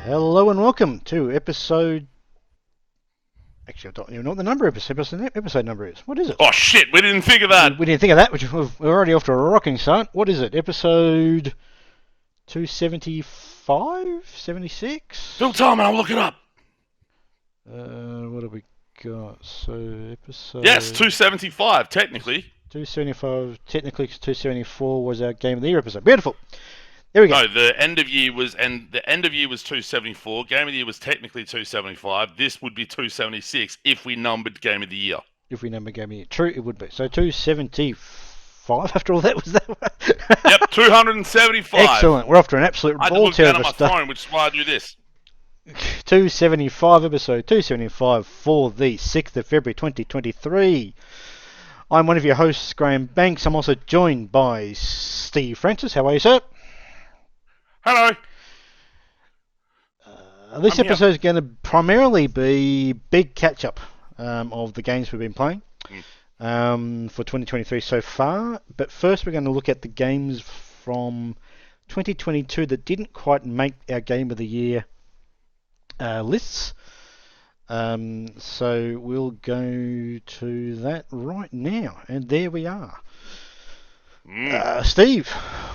Hello and welcome to episode. Actually, I don't even know what the episode number is. What is it? Oh shit, we didn't think of We, that. we didn't think of that, which we're already off to a rocking start. What is it? Episode 275? 76? Don't tell me, I'll look it up. What have we got? So, episode. Yes, 275, technically. 275, technically 274 was our Game of the Year episode. Beautiful. There we go. No, the end of year was 274. Game of the year was technically 275. This would be 276 if we numbered Game of the Year. If we number Game of the Year. True, it would be. So 275 after all that was that one. Yep, 275. Excellent. We're off to an absolute I had to ball look down tear at of my a start. phone, which is why I do this. 275, episode 275 for the 6th of February 2023. I'm one of your hosts, Graham Banks. I'm also joined by Steve Francis. How are you, sir? Hello. This episode is going to primarily be big catch-up of the games we've been playing for 2023 so far. But first we're going to look at the games from 2022 that didn't quite make our Game of the Year lists. So we'll go to that right now. And there we are. Steve,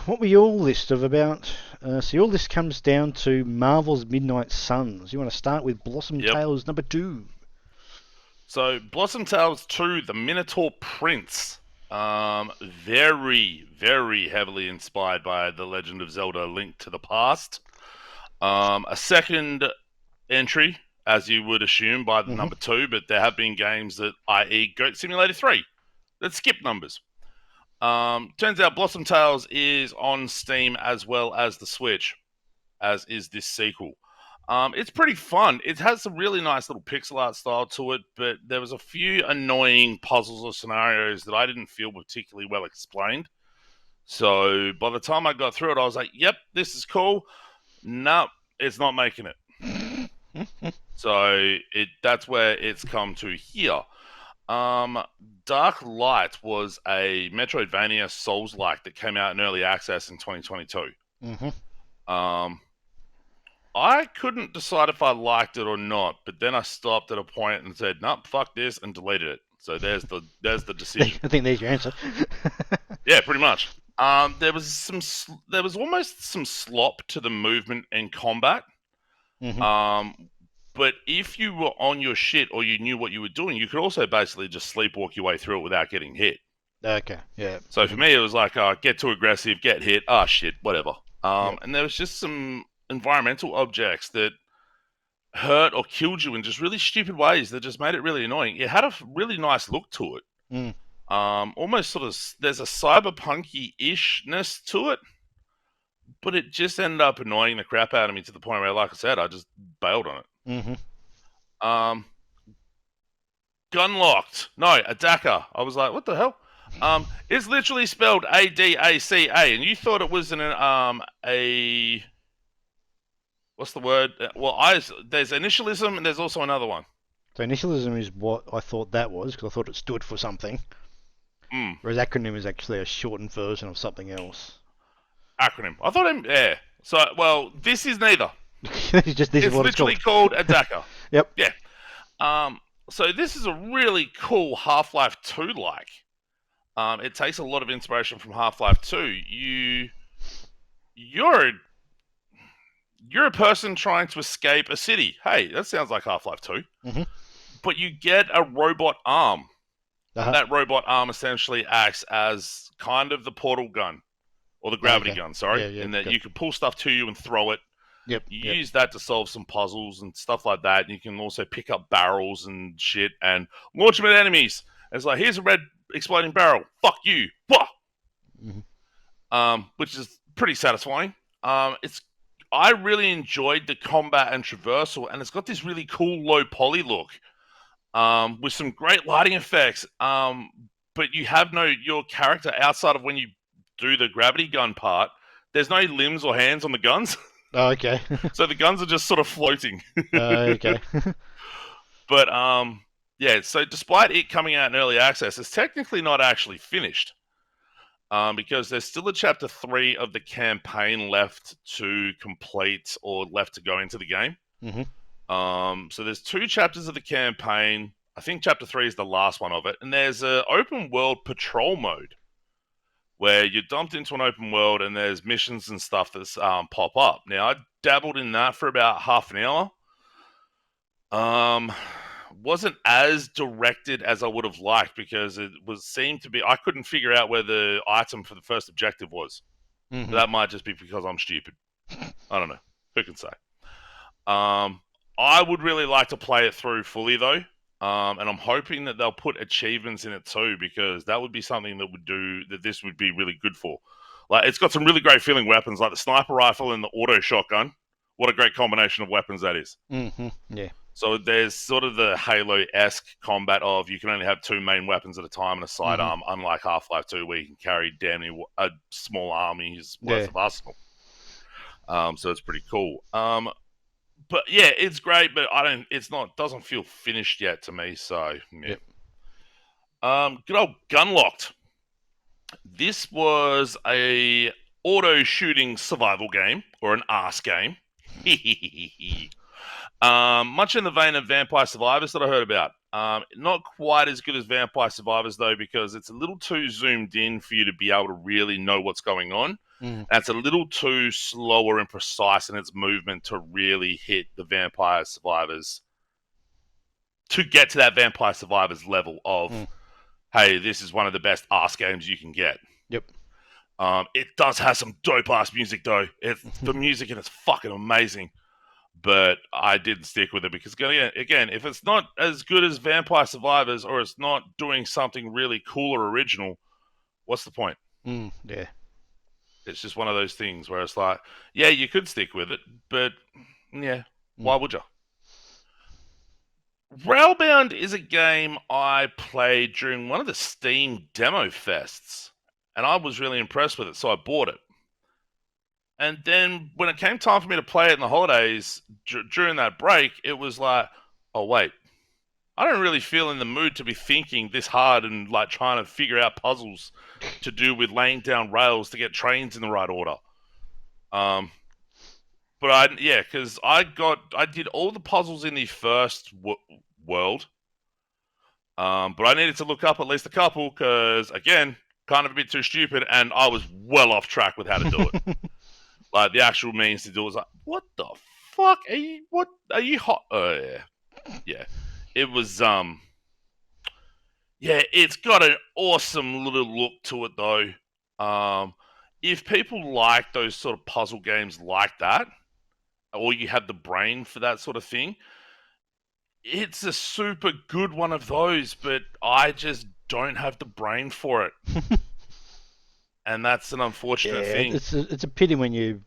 what were your list of about... so your list comes down to Marvel's Midnight Suns. You want to start with Blossom Tales number 2. So, Blossom Tales 2, The Minotaur Prince. Very, very heavily inspired by The Legend of Zelda: Link to the Past. A second entry, as you would assume, by the number 2, but there have been games that, i.e. Goat Simulator 3, that skip numbers. Turns out Blossom Tales is on Steam as well as the Switch, as is this sequel. It's pretty fun. It has some really nice little pixel art style to it, but there was a few annoying puzzles or scenarios that I didn't feel particularly well explained. So by the time I got through it, I was like, yep, this is cool. No, it's not making it. So that's where it's come to here. Dark Light was a Metroidvania Souls-like that came out in early access in 2022. I couldn't decide if I liked it or not, but then I stopped at a point and said, "Nope, fuck this," and deleted it. So there's the decision. I think there's your answer. Yeah, pretty much. There was almost some slop to the movement and combat. But if you were on your shit or you knew what you were doing, you could also basically just sleepwalk your way through it without getting hit. Okay, yeah. So for me, it was like, get too aggressive, get hit, shit, whatever. And there was just some environmental objects that hurt or killed you in just really stupid ways that just made it really annoying. It had a really nice look to it. Almost sort of, there's a cyberpunky-ishness to it, but it just ended up annoying the crap out of me to the point where, like I said, I just bailed on it. Gunlocked. No, Adaka. I was like, what the hell? It's literally spelled Adaca, and you thought it was a what's the word? Well, there's initialism and there's also another one. So initialism is what I thought that was, because I thought it stood for something. Whereas acronym is actually a shortened version of something else. Acronym. I thought, yeah. So, well, this is neither. It's literally called Adaka. Yep. Yeah. So this is a really cool Half-Life 2 like. It takes a lot of inspiration from Half-Life 2. You're a person trying to escape a city. Hey, that sounds like Half-Life 2. But you get a robot arm. And that robot arm essentially acts as kind of the portal gun. Or the gravity gun, sorry. In that you can pull stuff to you and throw it. You use that to solve some puzzles and stuff like that. And you can also pick up barrels and shit and launch them at enemies. And it's like, here's a red exploding barrel. Fuck you. Which is pretty satisfying. I really enjoyed the combat and traversal, and it's got this really cool low poly look with some great lighting effects. But you have your character outside of when you do the gravity gun part. There's no limbs or hands on the guns. Oh, okay. So the guns are just sort of floating. Okay. But, yeah, so despite it coming out in early access, it's technically not actually finished. because there's still a chapter 3 of the campaign left to complete or left to go into the game. So there's 2 chapters of the campaign. I think chapter 3 is the last one of it, and there's an open world patrol mode where you're dumped into an open world and there's missions and stuff that pop up. Now, I dabbled in that for about half an hour. Wasn't as directed as I would have liked because it seemed to be, I couldn't figure out where the item for the first objective was. That might just be because I'm stupid. I don't know. Who can say? I would really like to play it through fully though. And I'm hoping that they'll put achievements in it too, because that would be something that this would be really good for. Like, it's got some really great feeling weapons, like the sniper rifle and the auto shotgun. What a great combination of weapons that is. Yeah. So there's sort of the Halo-esque combat of you can only have 2 main weapons at a time and a sidearm, unlike Half-Life 2, where you can carry damn near a small army's worth of arsenal. So it's pretty cool. But yeah, it's great, but doesn't feel finished yet to me. So yeah. Good old Gunlocked. This was a auto shooting survival game, or an arse game. Much in the vein of Vampire Survivors that I heard about. Not quite as good as Vampire Survivors though, because it's a little too zoomed in for you to be able to really know what's going on. And it's a little too slower and precise in its movement to really hit the Vampire Survivors, to get to that Vampire Survivors level of, hey, this is one of the best arse games you can get. Yep. It does have some dope ass music though. The music in it's fucking amazing. But I didn't stick with it because, again, if it's not as good as Vampire Survivors, or it's not doing something really cool or original, what's the point? Yeah. It's just one of those things where it's like, yeah, you could stick with it, but yeah, why would you? Railbound is a game I played during one of the Steam demo fests, and I was really impressed with it, so I bought it. And then when it came time for me to play it in the holidays, during that break, it was like, oh, wait, I don't really feel in the mood to be thinking this hard and like trying to figure out puzzles to do with laying down rails to get trains in the right order. But because I did all the puzzles in the first world, but I needed to look up at least a couple because, again, kind of a bit too stupid, and I was well off track with how to do it. Like, the actual means to do it was like, what the fuck? Are you hot? Yeah. It was, it's got an awesome little look to it, though. If people like those sort of puzzle games like that, or you have the brain for that sort of thing, it's a super good one of those, but I just don't have the brain for it. And that's an unfortunate thing. It's a pity when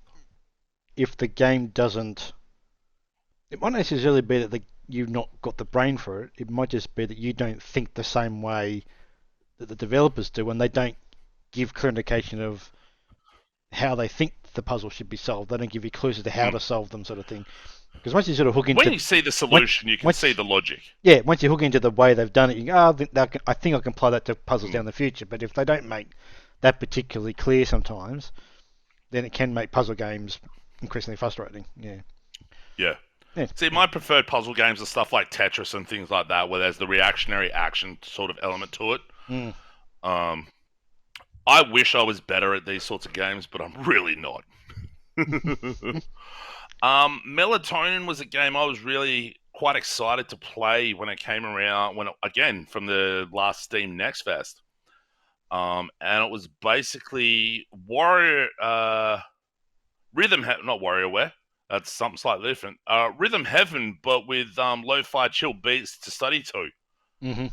if the game doesn't, it might not necessarily be that you've not got the brain for it. It might just be that you don't think the same way that the developers do, when they don't give clear indication of how they think the puzzle should be solved. They don't give you clues as to how to solve them, sort of thing. Because once you sort of hook into... When you see the solution, you can see the logic. Yeah, once you hook into the way they've done it, you go, I think I can apply that to puzzles down the future. But if they don't make that particularly clear sometimes, then it can make puzzle games increasingly frustrating. Yeah. See, my preferred puzzle games are stuff like Tetris and things like that, where there's the reactionary action sort of element to it. I wish I was better at these sorts of games, but I'm really not. Melatonin was a game I was really quite excited to play when it came around, again, from the last Steam Next Fest. And it was basically not WarioWare. That's something slightly different. Rhythm Heaven, but with lo-fi chill beats to study to.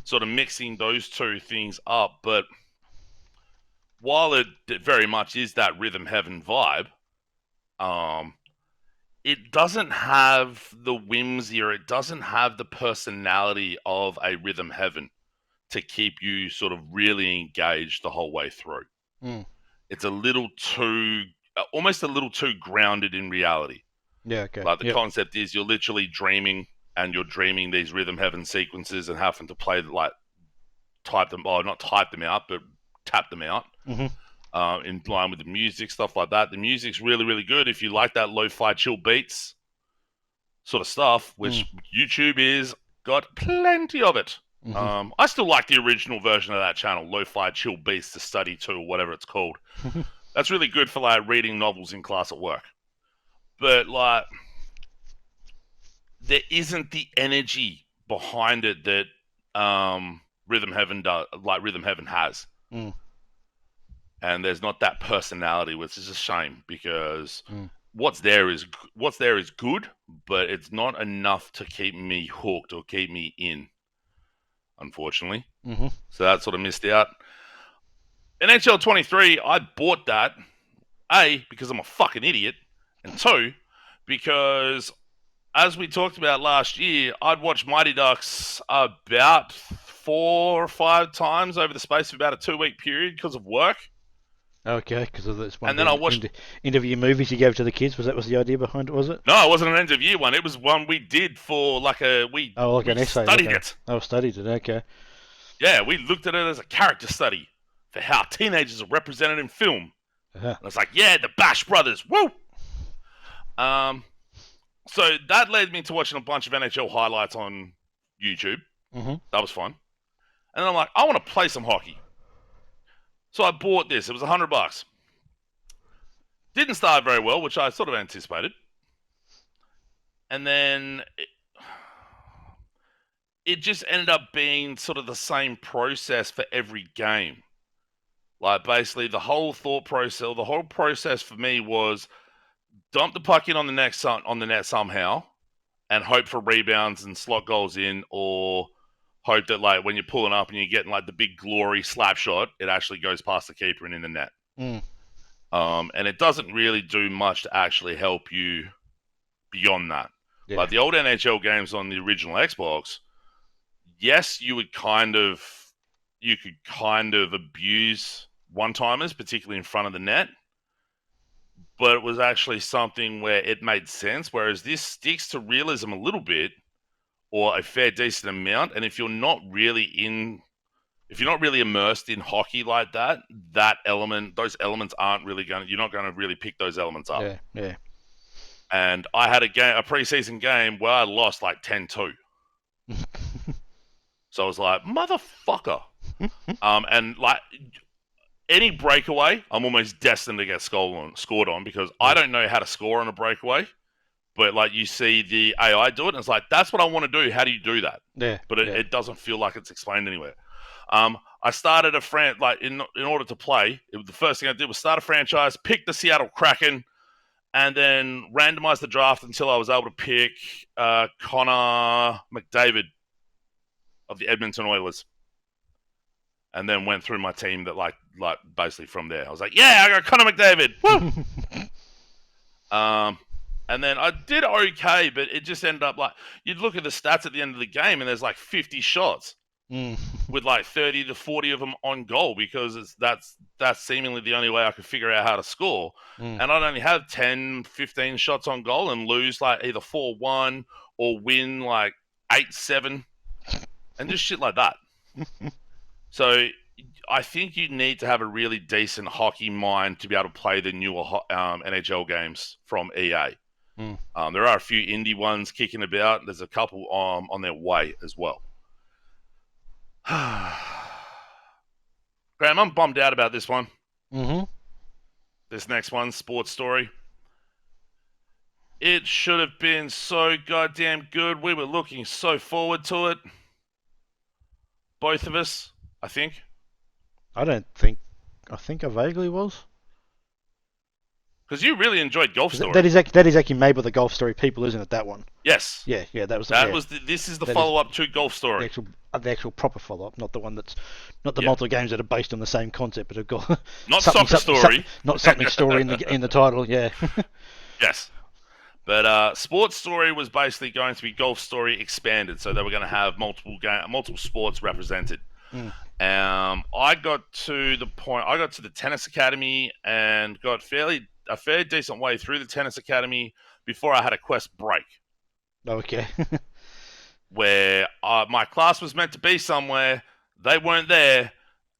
Sort of mixing those two things up. But while it very much is that Rhythm Heaven vibe, it doesn't have the whimsy, or it doesn't have the personality of a Rhythm Heaven to keep you sort of really engaged the whole way through. It's almost a little too grounded in reality. Yeah, okay. Like, the concept is you're literally dreaming, and you're dreaming these Rhythm Heaven sequences and having to play, like, not type them out, but tap them out. in line with the music, stuff like that. The music's really, really good if you like that lo-fi chill beats sort of stuff, which YouTube is got plenty of it. I still like the original version of that channel, Lo-Fi Chill Beats to Study To, or whatever it's called. That's really good for like reading novels in class at work. But like, there isn't the energy behind it that Rhythm Heaven does, like Rhythm Heaven has. And there's not that personality, which is a shame because what's there is good, but it's not enough to keep me hooked or keep me in, unfortunately. So that sort of missed out. NHL 23, I bought that, A, because I'm a fucking idiot, and 2, because as we talked about last year, I'd watched Mighty Ducks about 4 or 5 times over the space of about a 2-week period because of work. Okay, because of this one. And then I watched interview movies you gave to the kids. Was the idea behind it? Was it? No, it wasn't an end of year one. It was one we did for like an essay. Studied it. Oh, studied it. Okay. Yeah, we looked at it as a character study for how teenagers are represented in film. And it's like, yeah, the Bash Brothers, woo. So that led me to watching a bunch of NHL highlights on YouTube. That was fun. And then I'm like, I want to play some hockey. So I bought this. It was $100. Didn't start very well, which I sort of anticipated. And then it just ended up being sort of the same process for every game. Like basically the whole process for me was dump the puck in on the net somehow and hope for rebounds and slot goals in, or hope that like when you're pulling up and you're getting like the big glory slap shot, it actually goes past the keeper and in the net. And it doesn't really do much to actually help you beyond that. Yeah. Like the old NHL games on the original Xbox, yes, you could kind of abuse one-timers, particularly in front of the net, but it was actually something where it made sense, whereas this sticks to realism a little bit, or a fair decent amount, and if you're not really immersed in hockey like that, those elements you're not going to really pick those elements up. Yeah. And I had a preseason game where I lost like 10-2. So I was like, motherfucker. And like any breakaway, I'm almost destined to get scored on because I don't know how to score on a breakaway. But like you see the AI do it, and it's like, that's what I want to do. How do you do that? Yeah. But it doesn't feel like it's explained anywhere. I started in order to play. The first thing I did was start a franchise, pick the Seattle Kraken, and then randomize the draft until I was able to pick Connor McDavid of the Edmonton Oilers, and then went through my team that like basically from there. I was like, yeah, I got Connor McDavid. Woo! And then I did okay, but it just ended up like you'd look at the stats at the end of the game, and there's like 50 shots with like 30 to 40 of them on goal because that's seemingly the only way I could figure out how to score. And I'd only have 10, 15 shots on goal and lose like either 4-1 or win like 8-7 and just shit like that. So I think you need to have a really decent hockey mind to be able to play the newer NHL games from EA. There are a few indie ones kicking about. There's a couple on their way as well. Graham, I'm bummed out about this one. This next one, Sports Story. It should have been so goddamn good. We were looking so forward to it. Both of us, I think. I think I vaguely was. Because you really enjoyed Golf Story. That is actually made by the Golf Story people, isn't it? That one. Yes. Yeah. This is the follow-up to Golf Story. The actual proper follow-up, not the one that's not the multiple games that are based on the same concept, but have got not Soccer Story, not something story in the title. Yeah. Yes. But Sports Story was basically going to be Golf Story expanded, so they were going to have multiple sports represented. I got to the Tennis Academy and got a fairly decent way through the Tennis Academy before I had a quest break. Okay. Where my class was meant to be somewhere, they weren't there,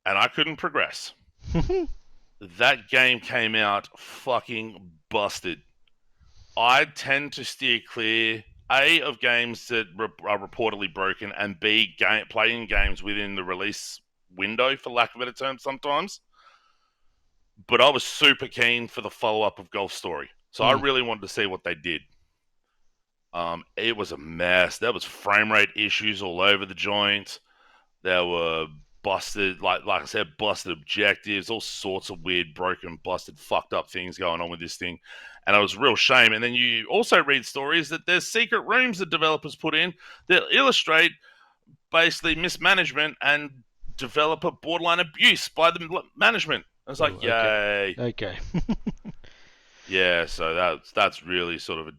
and I couldn't progress. that game came out fucking busted. I tend to steer clear, A, of games that are reportedly broken, and B, playing games within the release window, for lack of a better term, sometimes. But I was super keen for the follow-up of Golf Story. So I really wanted to see what they did. It was a mess. There was frame rate issues all over the joint. There were busted, like I said, busted objectives, all sorts of weird, broken, busted, fucked up things going on with this thing. And it was a real shame. And then you also read stories that there's secret rooms that developers put in that illustrate basically mismanagement and developer borderline abuse by the management. I was like, yay. Okay. Yeah, so that's really sort of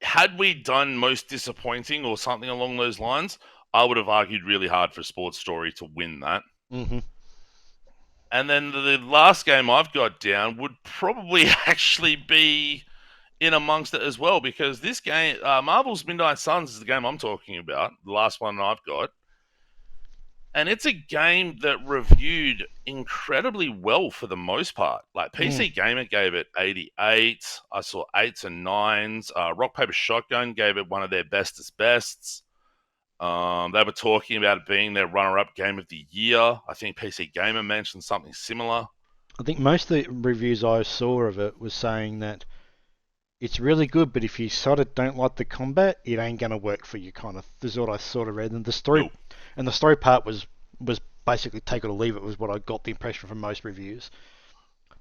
had we done most disappointing or something along those lines, I would have argued really hard for Sports Story to win that. Mm-hmm. And then the last game I've got down would probably actually be in amongst it as well, because this game, Marvel's Midnight Suns, is the game I'm talking about, the last one I've got. And it's a game that reviewed incredibly well for the most part. Like, PC Gamer gave it 88. I saw 8s and 9s. Rock Paper Shotgun gave it one of their bestest bests. They were talking about it being their runner-up game of the year. I think PC Gamer mentioned something similar. I think most of the reviews I saw of it was saying that it's really good, but if you sort of don't like the combat, it ain't gonna work for you. Kind of. This is what I sort of read, and the story, and the story part was basically take it or leave it. Was what I got the impression from most reviews.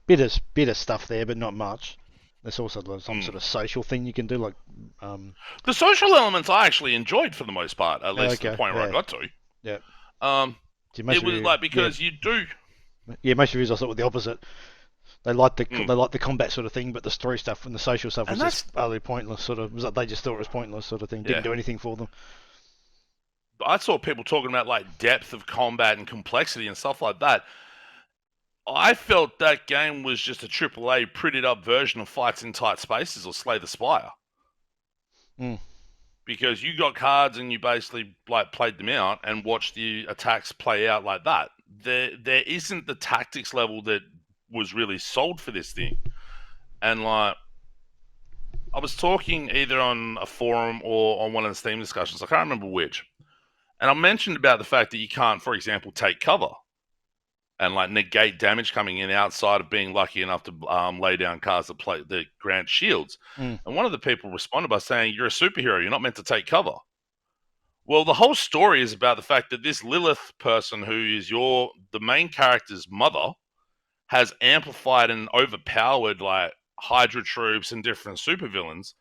Bit of stuff there, but not much. There's also some sort of social thing you can do, like the social elements I actually enjoyed for the most part, at least to the point where I got to. Yeah. It was like, because you do. Yeah, most reviews I thought were the opposite. They like the combat sort of thing, but the story stuff and the social stuff was just utterly pointless. Sort of, was like they just thought it was pointless, sort of thing. Didn't do anything for them. I saw people talking about like depth of combat and complexity and stuff like that. I felt that game was just a AAA printed up version of Fights in Tight Spaces or Slay the Spire. Because you got cards and you basically like played them out and watched the attacks play out like that. There isn't the tactics level that was really sold for this thing. And like, I was talking either on a forum or on one of the Steam discussions, I can't remember which, and I mentioned about the fact that you can't, for example, take cover and like negate damage coming in outside of being lucky enough to lay down cards that grant shields. And one of the people responded by saying, you're a superhero, you're not meant to take cover. Well, the whole story is about the fact that this Lilith person, who is the main character's mother, has amplified and overpowered like Hydra troops and different supervillains.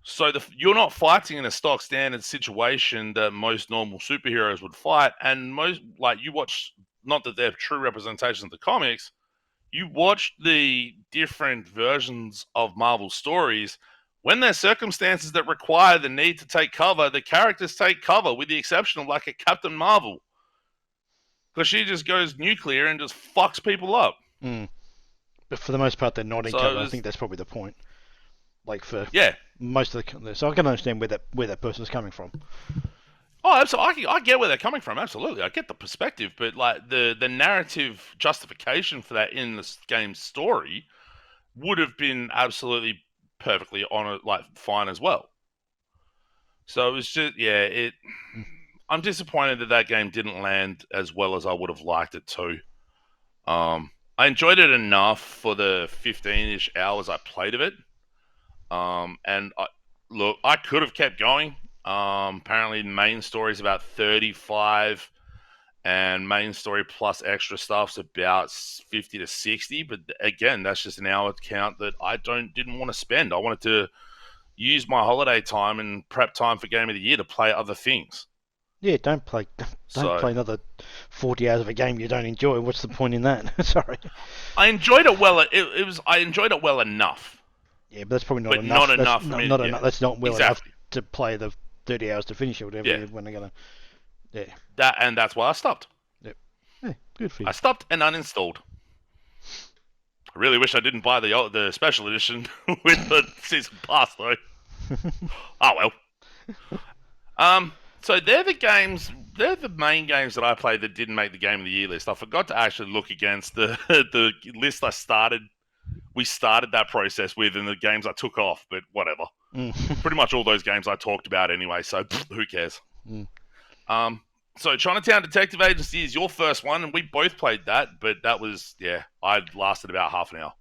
So you're not fighting in a stock standard situation that most normal superheroes would fight. And most, like, you watch, not that they're true representations of the comics, you watch the different versions of Marvel stories. When there's circumstances that require the need to take cover, the characters take cover, with the exception of like a Captain Marvel. Because she just goes nuclear and just fucks people up. But for the most part, they're not in cover. I think that's probably the point. Like for most of the, so I can understand where that person's coming from. Oh, absolutely. I get where they're coming from. Absolutely, I get the perspective, but like the narrative justification for that in this game's story would have been absolutely perfectly fine as well. So it was just I'm disappointed that game didn't land as well as I would have liked it to. I enjoyed it enough for the 15-ish hours I played of it. And I could have kept going. Apparently, the main story is about 35, and main story plus extra stuff's about 50 to 60. But again, that's just an hour count that I didn't want to spend. I wanted to use my holiday time and prep time for Game of the Year to play other things. Yeah, don't play another 40 hours of a game you don't enjoy. What's the point in that? Sorry. I enjoyed it well. I enjoyed it well enough. Yeah, but that's probably not enough. Not enough for me. Not enough. That's not well enough to play the 30 hours to finish it, whatever. When they're gonna. Yeah. That's why I stopped. Yep. Yeah, good for you. I stopped and uninstalled. I really wish I didn't buy the special edition with the season pass though. Oh well. So they're the games they're the main games that I played that didn't make the Game of the Year list. I forgot to actually look against the the list we started that process with, and the games I took off, but whatever. Pretty much all those games I talked about anyway, so who cares? So Chinatown Detective Agency is your first one, and we both played that, but that was, I lasted about half an hour.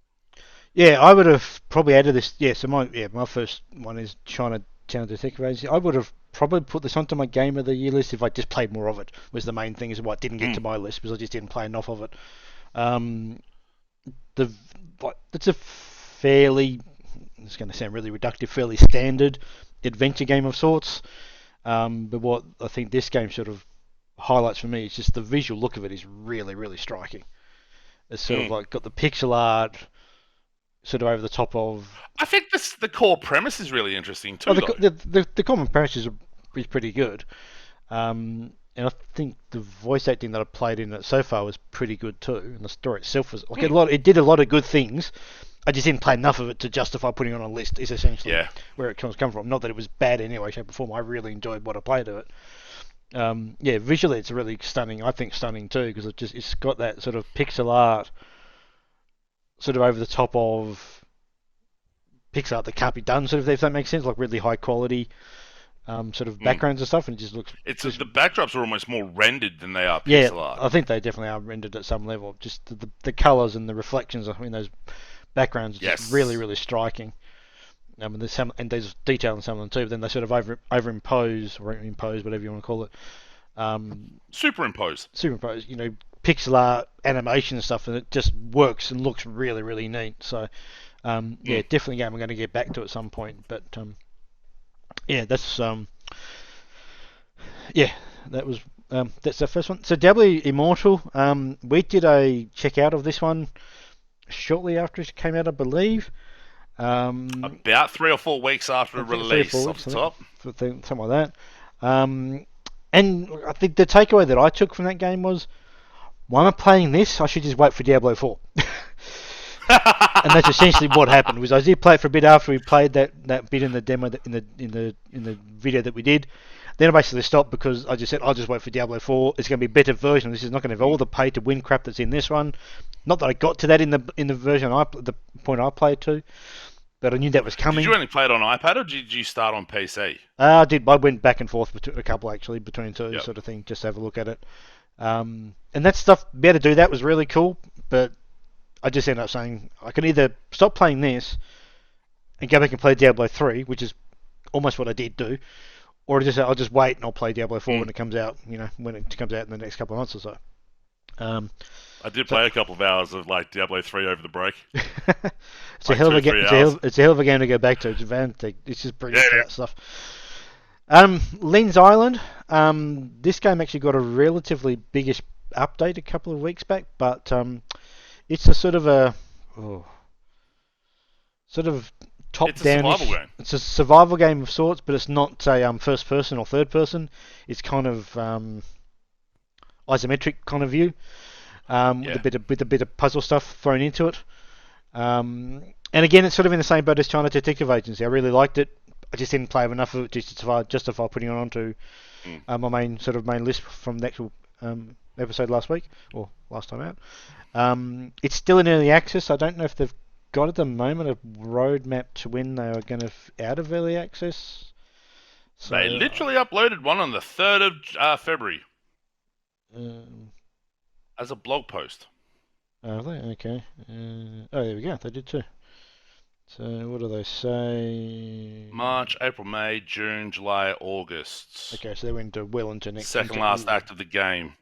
Yeah, I would have probably added this. Yeah, so my first one is Chinatown Detective Agency. I would have probably put this onto my Game of the Year list if I just played more of it. Was the main thing, is why it didn't get to my list, because I just didn't play enough of it. It's a fairly, it's going to sound really reductive, fairly standard adventure game of sorts. But what I think this game sort of highlights for me is just the visual look of it is really, really striking. It's sort of like got the pixel art sort of over the top of. I think the core premise is really interesting too. The common premise is pretty good. And I think the voice acting that I played in it so far was pretty good too. And the story itself was like it did a lot of good things. I just didn't play enough of it to justify putting it on a list. Is essentially where it come from. Not that it was bad in any way, shape, or form. I really enjoyed what I played of it. Visually it's really stunning. I think stunning too, because it's got that sort of pixel art, sort of over the top of pixel art that can't be done. Sort of, if that makes sense, like really high quality. Sort of backgrounds and stuff, and it just looks. The backdrops are almost more rendered than they are pixel art. I think they definitely are rendered at some level. Just the colours and the reflections in those backgrounds are just really, really striking. And there's detail in some of them too. But then they sort of overimpose or impose, whatever you want to call it. Superimpose. Pixel art, animation and stuff, and it just works and looks really, really neat. So, definitely a game I'm going to get back to at some point. But that's that's the first one. So Diablo Immortal, we did a check out of this one shortly after it came out, I believe. About 3 or 4 weeks after release, off the top. Something like that. And I think the takeaway that I took from that game was, why am I playing this? I should just wait for Diablo 4. And that's essentially what happened. Was I did play it for a bit after we played that bit in the demo in the video that we did. Then I basically stopped because I just said I'll just wait for Diablo 4. It's going to be a better version. This is not going to have all the pay to win crap that's in this one. Not that I got to that in the version the point I played to, but I knew that was coming. Did you only play it on iPad or did you start on PC? I did. I went back and forth between a couple actually between two sort of thing, just to have a look at it. And that stuff, be able to do that was really cool, but I just ended up saying I can either stop playing this and go back and play Diablo 3, which is almost what I did do, or I'll just wait and I'll play Diablo 4 when it comes out. When it comes out in the next couple of months or so. I did play a couple of hours of Diablo 3 over the break. It's a hell of a game. It's a hell of a game to go back to. It's fantastic. It's just brilliant for that stuff. Lynn's Island. This game actually got a relatively biggish update a couple of weeks back, but it's a sort of top-down. It's a survival game of sorts, but it's not a first person or third person. It's kind of isometric kind of view, with a bit of puzzle stuff thrown into it. And again, it's sort of in the same boat as China Detective Agency. I really liked it. I just didn't play enough of it to justify putting it onto my main list from the actual episode last week or last time out. It's still in early access. I don't know if they've got at the moment a roadmap to when they are going to out of early access. So, they literally uploaded one on the 3rd of February as a blog post. Are they? Okay. There we go. They did too. So what do they say? March, April, May, June, July, August. Okay, so they're well into next. Second last act of the game.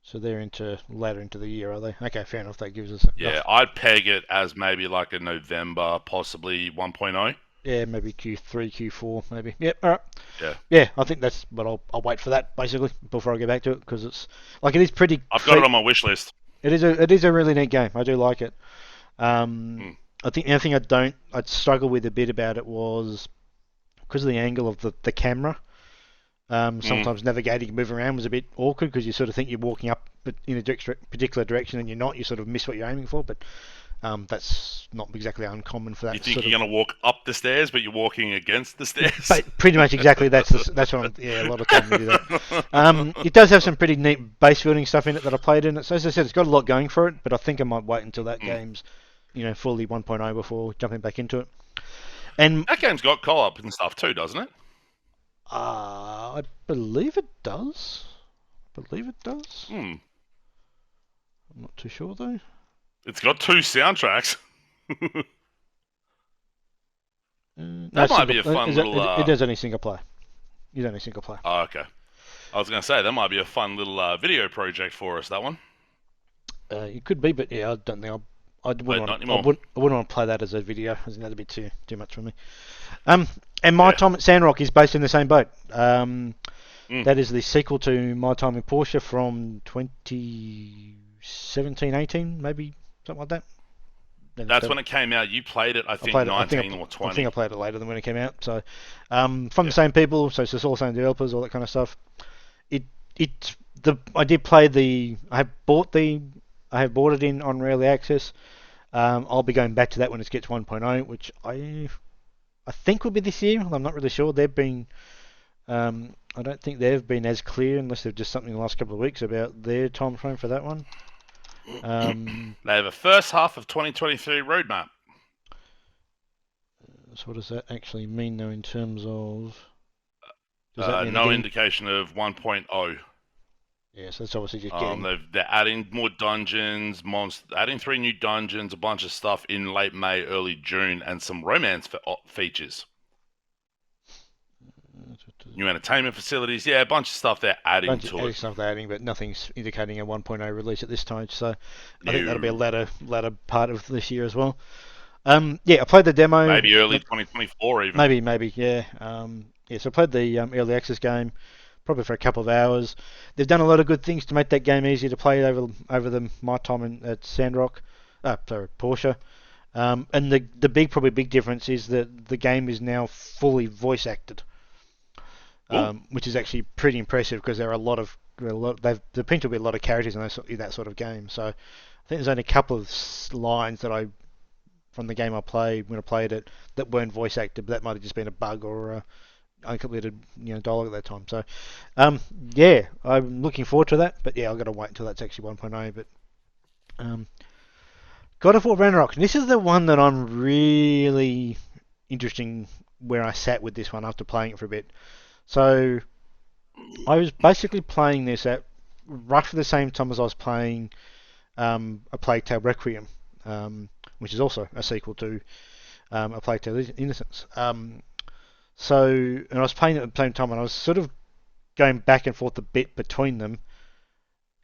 So they're later into the year, are they? Okay, fair enough. That gives us. Yeah, I'd peg it as maybe like a November, possibly 1.0. Yeah, maybe Q3, Q4, maybe. Yep. All right. Yeah. Yeah, I think that's. But I'll wait for that basically before I go back to it, because it's it is pretty. I've got it on my wish list. It is a really neat game. I do like it. I think anything I'd struggle with a bit about it was because of the angle of the camera. Sometimes navigating and moving around was a bit awkward because you sort of think you're walking up in a particular direction and you're not. You sort of miss what you're aiming for. But That's not exactly uncommon for that. You think sort you're of. going to walk up the stairs, but you're walking against the stairs? But pretty much exactly. That's what I'm. Yeah, a lot of time we do that. It does have some pretty neat base building stuff in it that I played in it. So as I said, it's got a lot going for it. But I think I might wait until that game's, fully 1.0 before jumping back into it. And That game's got co-op and stuff too, doesn't it? I believe it does. Hmm. I'm not too sure though. It's got 2 soundtracks. No, might be a fun little. It is only single player. It's only single player. Oh, okay. I was going to say that might be a fun little video project for us. That one. It could be, but yeah, I don't think I wouldn't not want to play that as a video. I think that'd be too much for me. And My Time at Sandrock is based in the same boat. That is the sequel to My Time in Porsche from 2017-18, maybe something like that. That's when it came out. You played it, I think, 19 or 20. I think I played it later than when it came out. So, from the same people, so it's all the same developers, all that kind of stuff. I did play the. I have bought it in on early access. I'll be going back to that when it gets 1.0, which I think will be this year. I'm not really sure. They've been. I don't think they've been as clear, unless they've just something in the last couple of weeks about their time frame for that one. They have a first half of 2023 roadmap. So what does that actually mean, though, in terms of? No indication of 1.0. Yeah, so that's obviously just getting. They're adding more dungeons, adding 3 new dungeons, a bunch of stuff in late May, early June, and some romance features. New entertainment facilities, yeah, a bunch of stuff they're adding to it. Stuff they're adding, but nothing's indicating a 1.0 release at this stage. So I think that'll be a latter part of this year as well. I played the demo. Maybe early 2024 even. Maybe, yeah. So I played the early access game, probably for a couple of hours. They've done a lot of good things to make that game easier to play over my time at Porsche. And the big difference is that the game is now fully voice acted. Which is actually pretty impressive because there are there appear to be a lot of characters in that sort of game. So I think there's only a couple of lines from the game I played when I played it that weren't voice acted, but that might have just been a bug or uncompleted dialogue at that time. So I'm looking forward to that. But yeah, I've got to wait until that's actually 1.0. But God of War Ragnarok. This is the one that I'm really interesting where I sat with this one after playing it for a bit. So I was basically playing this at roughly the same time as I was playing A Plague Tale Requiem, which is also a sequel to A Plague Tale Innocence. And I was playing it at the same time, and I was sort of going back and forth a bit between them,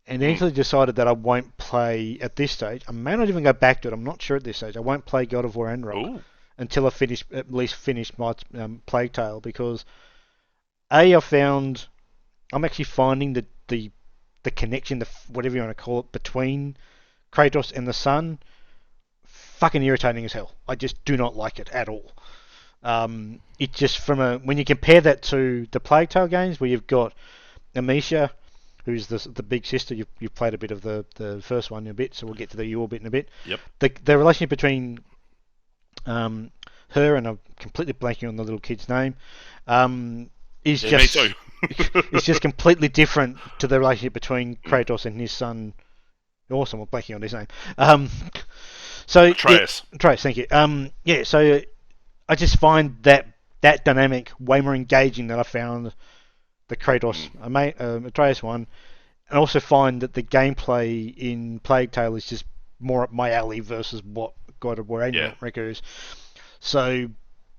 and eventually decided that I won't play at this stage. I may not even go back to it. I'm not sure at this stage. I won't play God of War Ragnarok until I at least finish my Plague Tale, because I'm actually finding the connection, whatever you want to call it, between Kratos and the son fucking irritating as hell. I just do not like it at all. It just when you compare that to the Plague Tale games, where you've got Amicia, who's the big sister. You've played a bit of the first one in a bit, so we'll get to the Yule bit in a bit. Yep. The relationship between her, and I'm completely blanking on the little kid's name, is just me too. it's just completely different to the relationship between Kratos and his son. Awesome, I'm blanking on his name. Atreus. Atreus, thank you. So I just find that dynamic way more engaging than I found the Kratos Atreus one, and I also find that the gameplay in Plague Tale is just more up my alley versus what God of War Ragnarok is. So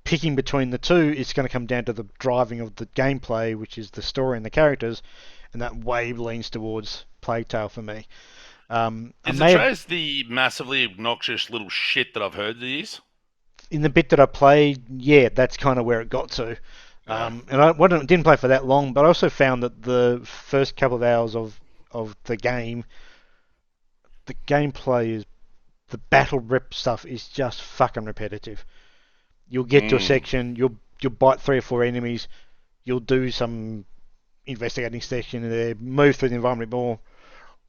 picking between the two, it's going to come down to the driving of the gameplay, which is the story and the characters, and that way leans towards Plague Tale for me. Is Atreus the massively obnoxious little shit that I've heard that he is? In the bit that I played, yeah, that's kind of where it got to. And I didn't play for that long, but I also found that the first couple of hours of the game, the gameplay the battle rep stuff is just fucking repetitive. You'll get to a section, you'll bite 3 or 4 enemies, you'll do some investigating section there, move through the environment more,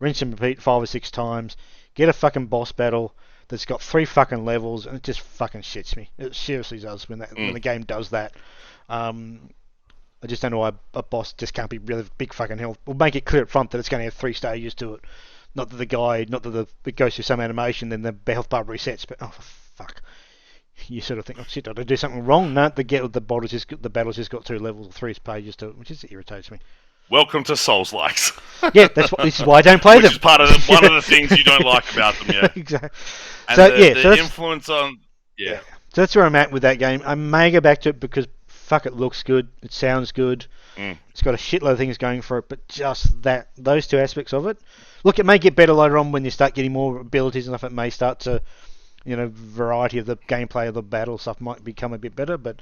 rinse and repeat 5 or 6 times, get a fucking boss battle, that's got 3 fucking levels, and it just fucking shits me. It seriously does when the game does that. I just don't know why a boss just can't be really big fucking hell. We'll make it clear up front that it's going to have 3 stages to it. Not that it goes through some animation, then the health bar resets. But oh fuck, you sort of think, oh shit, did I do something wrong? No, the battle's just got 2 levels, 3 pages to it, which just irritates me. Welcome to Souls likes. Yeah, this is why I don't play them. Which is part of one of the things you don't like about them. Yeah, exactly. And so the influence on So that's where I'm at with that game. I may go back to it because fuck, it looks good, it sounds good, it's got a shitload of things going for it, but just those 2 aspects of it. Look, it may get better later on when you start getting more abilities and stuff. It may start to, variety of the gameplay of the battle stuff might become a bit better, but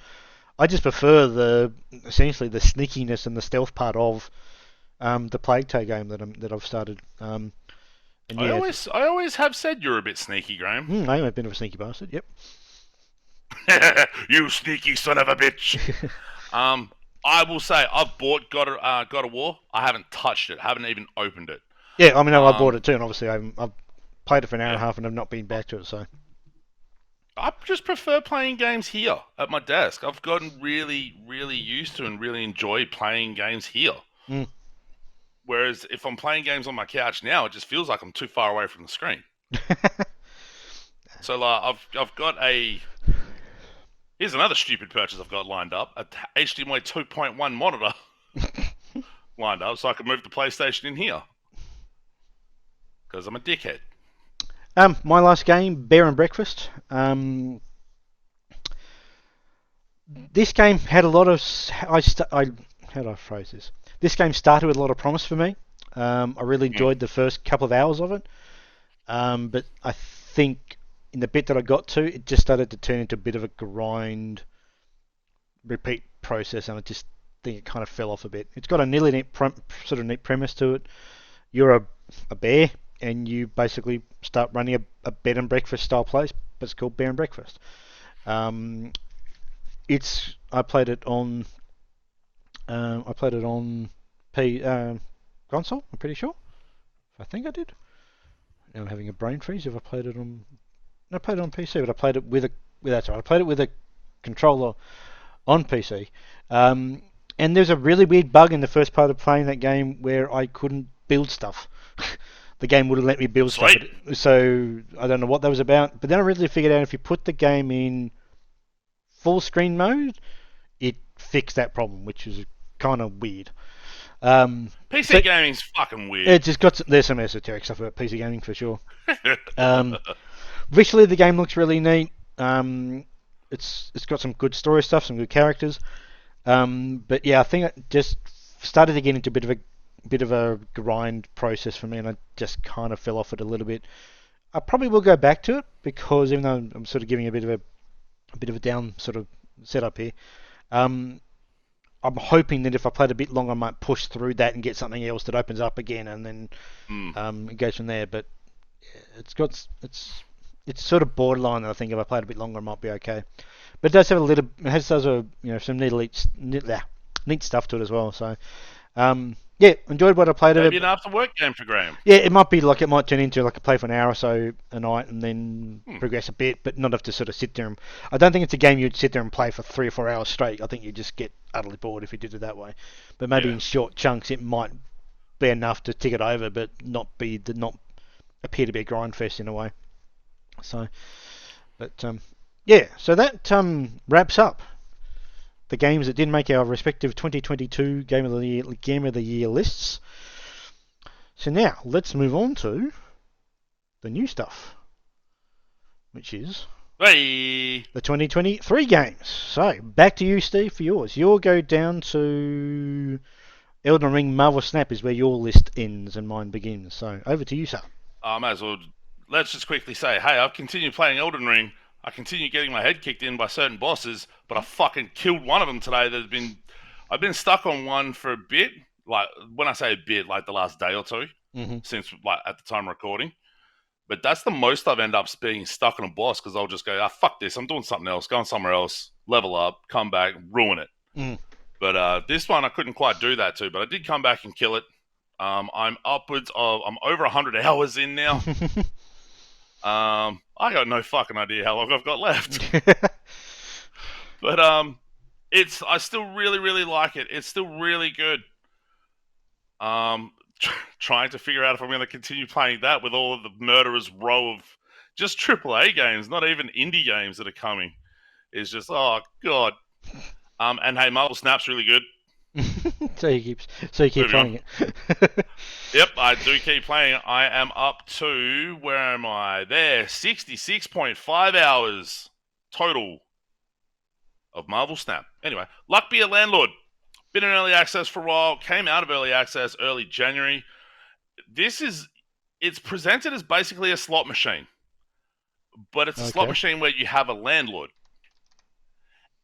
I just prefer essentially the sneakiness and the stealth part of the Plague Tale game that I've started. I always have said you're a bit sneaky, Graham. I am a bit of a sneaky bastard. Yep. You sneaky son of a bitch. I will say I've bought God of War. I haven't touched it. Haven't even opened it. Yeah, I mean, I bought it too, and obviously I've played it for an hour and a half, and I've not been back to it. So I just prefer playing games here at my desk. I've gotten really, really used to and really enjoy playing games here. Whereas if I'm playing games on my couch now, it just feels like I'm too far away from the screen. So I've got here's another stupid purchase I've got lined up: a HDMI 2.1 monitor lined up, so I can move the PlayStation in here because I'm a dickhead. My last game, Bear and Breakfast. This game had a lot of. How do I phrase this? This game started with a lot of promise for me. I really enjoyed the first couple of hours of it, but I think in the bit that I got to, it just started to turn into a bit of a grind, repeat process, and I just think it kind of fell off a bit. It's got a nearly neat premise to it. You're a bear, and you basically start running a bed and breakfast style place, but it's called Bear and Breakfast. I played it on console. I'm pretty sure. I think I did. Now I'm having a brain freeze. If I played it on, I played it on PC, but I played it with I played it with a controller on PC. And there's a really weird bug in the first part of playing that game where I couldn't build stuff. The game wouldn't let me build stuff. So I don't know what that was about. But then I really figured out if you put the game in full screen mode, it fixed that problem, which is kind of weird. PC gaming's fucking weird. It just there's some esoteric stuff about PC gaming for sure. Visually, the game looks really neat. It's got some good story stuff, some good characters. But yeah, I think it just started to get into a bit of a grind process for me, and I just kind of fell off it a little bit. I probably will go back to it because even though I'm sort of giving a bit of a down sort of setup here, I'm hoping that if I played a bit longer, I might push through that and get something else that opens up again, and then it goes from there. But it's sort of borderline. I think if I played a bit longer, it might be okay. But it does have some neat stuff to it as well. So yeah, enjoyed what I played. Maybe an after work game for Graham. Yeah, it might turn into like a play for an hour or so a night and then progress a bit, but not enough to sort of sit there and. I don't think it's a game you'd sit there and play for 3 or 4 hours straight. I think you'd just get utterly bored if you did it that way. But maybe in short chunks, it might be enough to tick it over, but not appear to be a grind fest in a way. So, but so that wraps up the games that didn't make our respective 2022 Game of the Year lists. So now let's move on to the new stuff, which is the 2023 games. So back to you, Steve, for yours. You'll go down to Elden Ring Marvel Snap is where your list ends and mine begins. So over to you, sir. I might as well. Let's just quickly say, hey, I've continued playing Elden Ring. I continue getting my head kicked in by certain bosses, but I fucking killed one of them today. I've been stuck on one for a bit. Like when I say a bit, like the last day or two, since like at the time of recording. But that's the most I've ended up being stuck on a boss because I'll just go, fuck this, I'm doing something else, going somewhere else, level up, come back, ruin it. But this one I couldn't quite do that to, but I did come back and kill it. I'm over 100 hours in now. I I got no fucking idea how long I've got left. But I still really, really like it. It's still really good. Trying to figure out if I'm going to continue playing that with all of the murderer's row of just AAA games, not even indie games that are coming. Is just, oh god. And hey, Marvel Snap's really good. So you keep playing it. Yep, I do keep playing it. I am up to, where am I? There, 66.5 hours total of Marvel Snap. Anyway, Luck Be a Landlord. Been in early access for a while. Came out of early access early January. It's presented as basically a slot machine. But it's a slot machine where you have a landlord.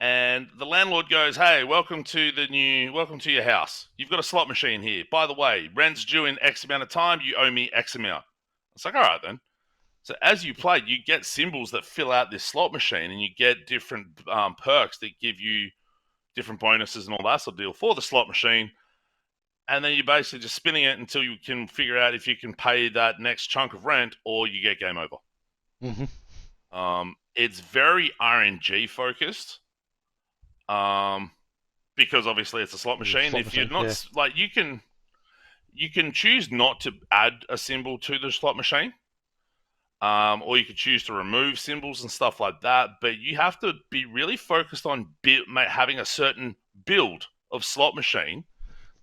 And the landlord goes, hey, welcome to your house. You've got a slot machine here. By the way, rent's due in X amount of time. You owe me X amount. It's like, all right then. So as you play, you get symbols that fill out this slot machine, and you get different perks that give you different bonuses and all that sort of deal for the slot machine. And then you're basically just spinning it until you can figure out if you can pay that next chunk of rent or you get game over. Mm-hmm. It's very RNG focused. Because obviously it's a slot machine. If you're not like, you can choose not to add a symbol to the slot machine, or you could choose to remove symbols and stuff like that. But you have to be really focused on having a certain build of slot machine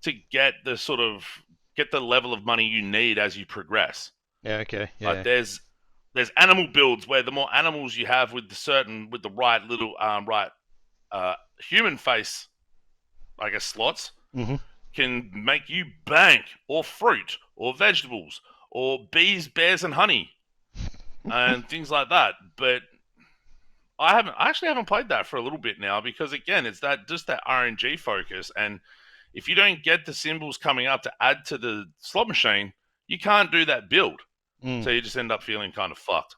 to get the level of money you need as you progress. Yeah. Okay. Yeah. Like there's animal builds where the more animals you have with the right little human face, I guess, slots, can make you bank, or fruit, or vegetables, or bees, bears, and honey, and things like that. But I actually haven't played that for a little bit now, because again, it's that RNG focus, and if you don't get the symbols coming up to add to the slot machine, you can't do that build. So you just end up feeling kind of fucked.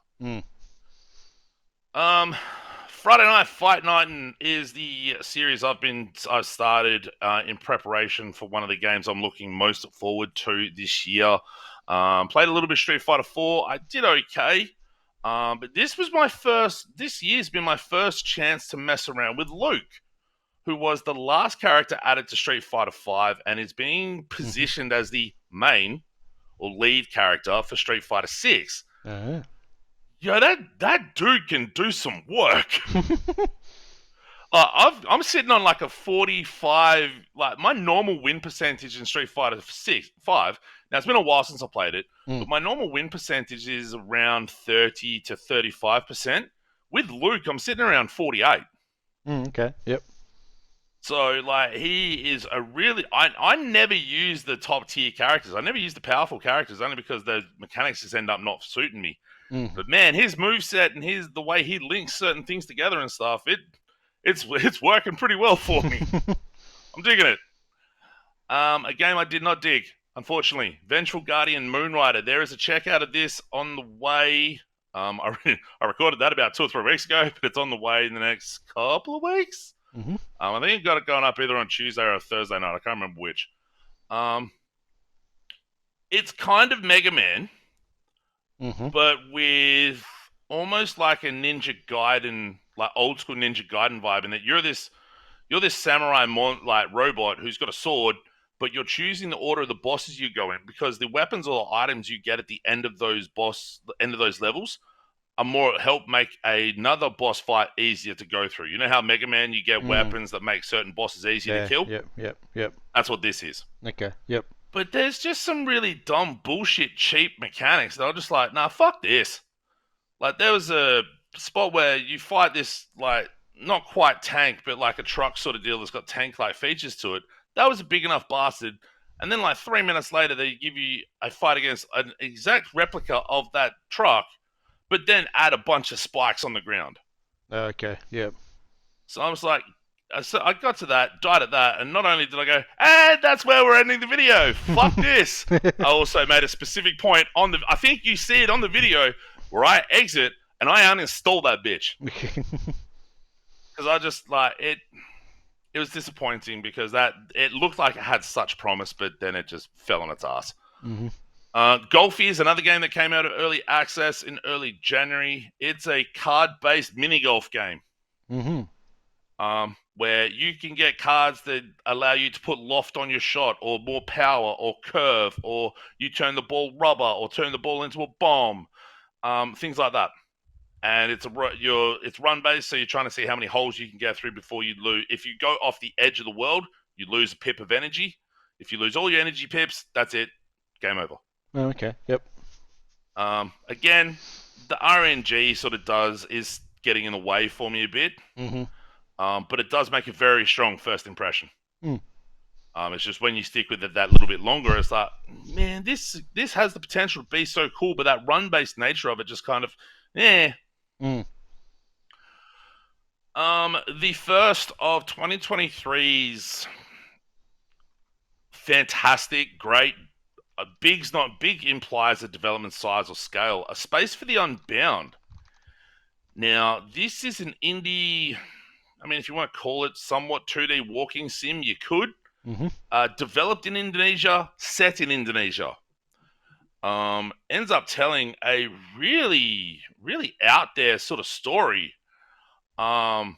Friday Night Fight Night is the series I've started in preparation for one of the games I'm looking most forward to this year. Played a little bit Street Fighter 4. I did okay. But this year's been my first chance to mess around with Luke, who was the last character added to Street Fighter 5 and is being positioned as the main or lead character for Street Fighter 6. Yo, that dude can do some work. I'm sitting on like a 45. Like my normal win percentage in Street Fighter 5. Now it's been a while since I played it, but my normal win percentage is around 30 to 35%. With Luke, I'm sitting around 48. Okay. Yep. So like he is a really. I never use the top tier characters. I never use the powerful characters, only because the mechanics just end up not suiting me. But man, his moveset and the way he links certain things together and stuff, it's working pretty well for me. I'm digging it. A game I did not dig, unfortunately. Vengeful Guardian Moonrider. There is a checkout of this on the way. I recorded that about 2 or 3 weeks ago, but it's on the way in the next couple of weeks. I think I've got it going up either on Tuesday or Thursday night. I can't remember which. It's kind of Mega Man. But with almost like a Ninja Gaiden, like old school Ninja Gaiden vibe, in that you're this samurai robot who's got a sword, but you're choosing the order of the bosses you go in, because the weapons or the items you get at the end of those levels are help make another boss fight easier to go through. You know how Mega Man, you get weapons that make certain bosses easier to kill? Yep. That's what this is. Okay, yep. But there's just some really dumb bullshit cheap mechanics that I'm just like, nah, fuck this. Like there was a spot where you fight this, like, not quite tank, but like a truck sort of deal that's got tank-like features to it. That was a big enough bastard. And then like 3 minutes later, they give you a fight against an exact replica of that truck, but then add a bunch of spikes on the ground. Okay, yep. So I was like, so I got to that, died at that, and not only did I go, and that's where we're ending the video. Fuck this. I also made a specific point I think you see it on the video, where I exit and I uninstall that bitch. Because I just, like, it was disappointing, because it looked like it had such promise, but then it just fell on its ass. Golfy is another game that came out of early access in early January. It's a card-based mini golf game. Mm-hmm. Where you can get cards that allow you to put loft on your shot, or more power, or curve, or you turn the ball rubber, or turn the ball into a bomb, things like that. And it's run based, so you're trying to see how many holes you can get through before you lose. If you go off the edge of the world, you lose a pip of energy. If you lose all your energy pips, that's it, game over. Oh, okay. Yep. Again, the RNG sort of is getting in the way for me a bit. Mm-hmm. But it does make a very strong first impression. Mm. It's just when you stick with it that little bit longer, it's like, man, this has the potential to be so cool, but that run-based nature of it just kind of, eh. Mm. The first of 2023's fantastic, great, big's not big implies a development size or scale, A Space for the Unbound. Now, this is an indie, I mean, if you want to call it somewhat 2D walking sim, you could. Mm-hmm. Developed in Indonesia, set in Indonesia. Ends up telling a really, really out there sort of story. That's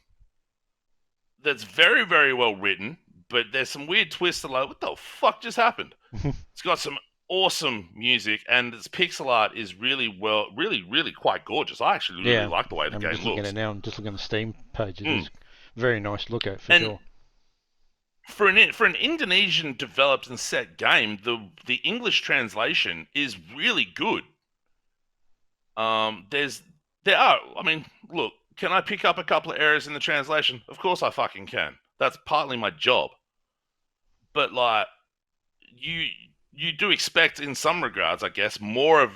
very, very well written, but there's some weird twists. Like, what the fuck just happened? It's got some awesome music, and its pixel art is really, really quite gorgeous. I actually really like the way the game looks. Looking at it now, I'm just looking at the Steam page. It's very nice look at it, for sure. For an Indonesian developed and set game, the English translation is really good. Look, can I pick up a couple of errors in the translation? Of course I fucking can. That's partly my job. But like, you do expect in some regards, I guess, more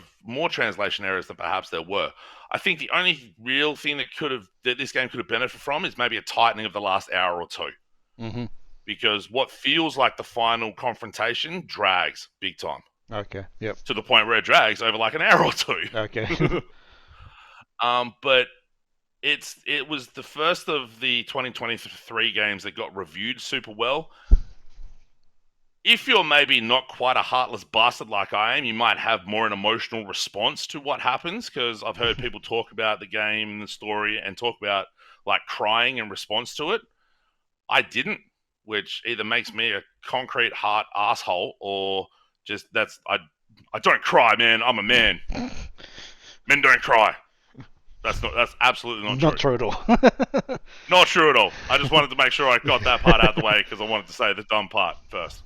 translation errors than perhaps there were. I think the only real thing that this game could have benefited from is maybe a tightening of the last hour or two. Mm-hmm. Because what feels like the final confrontation drags big time. Okay, yep. To the point where it drags over like an hour or two. Okay. But it was the first of the 2023 games that got reviewed super well. If you're maybe not quite a heartless bastard like I am, you might have more an emotional response to what happens, because I've heard people talk about the game and the story and talk about like crying in response to it. I didn't, which either makes me a concrete heart asshole or just I don't cry, man. I'm a man. Men don't cry. That's absolutely not true. Not true at all. Not true at all. I just wanted to make sure I got that part out of the way because I wanted to say the dumb part first.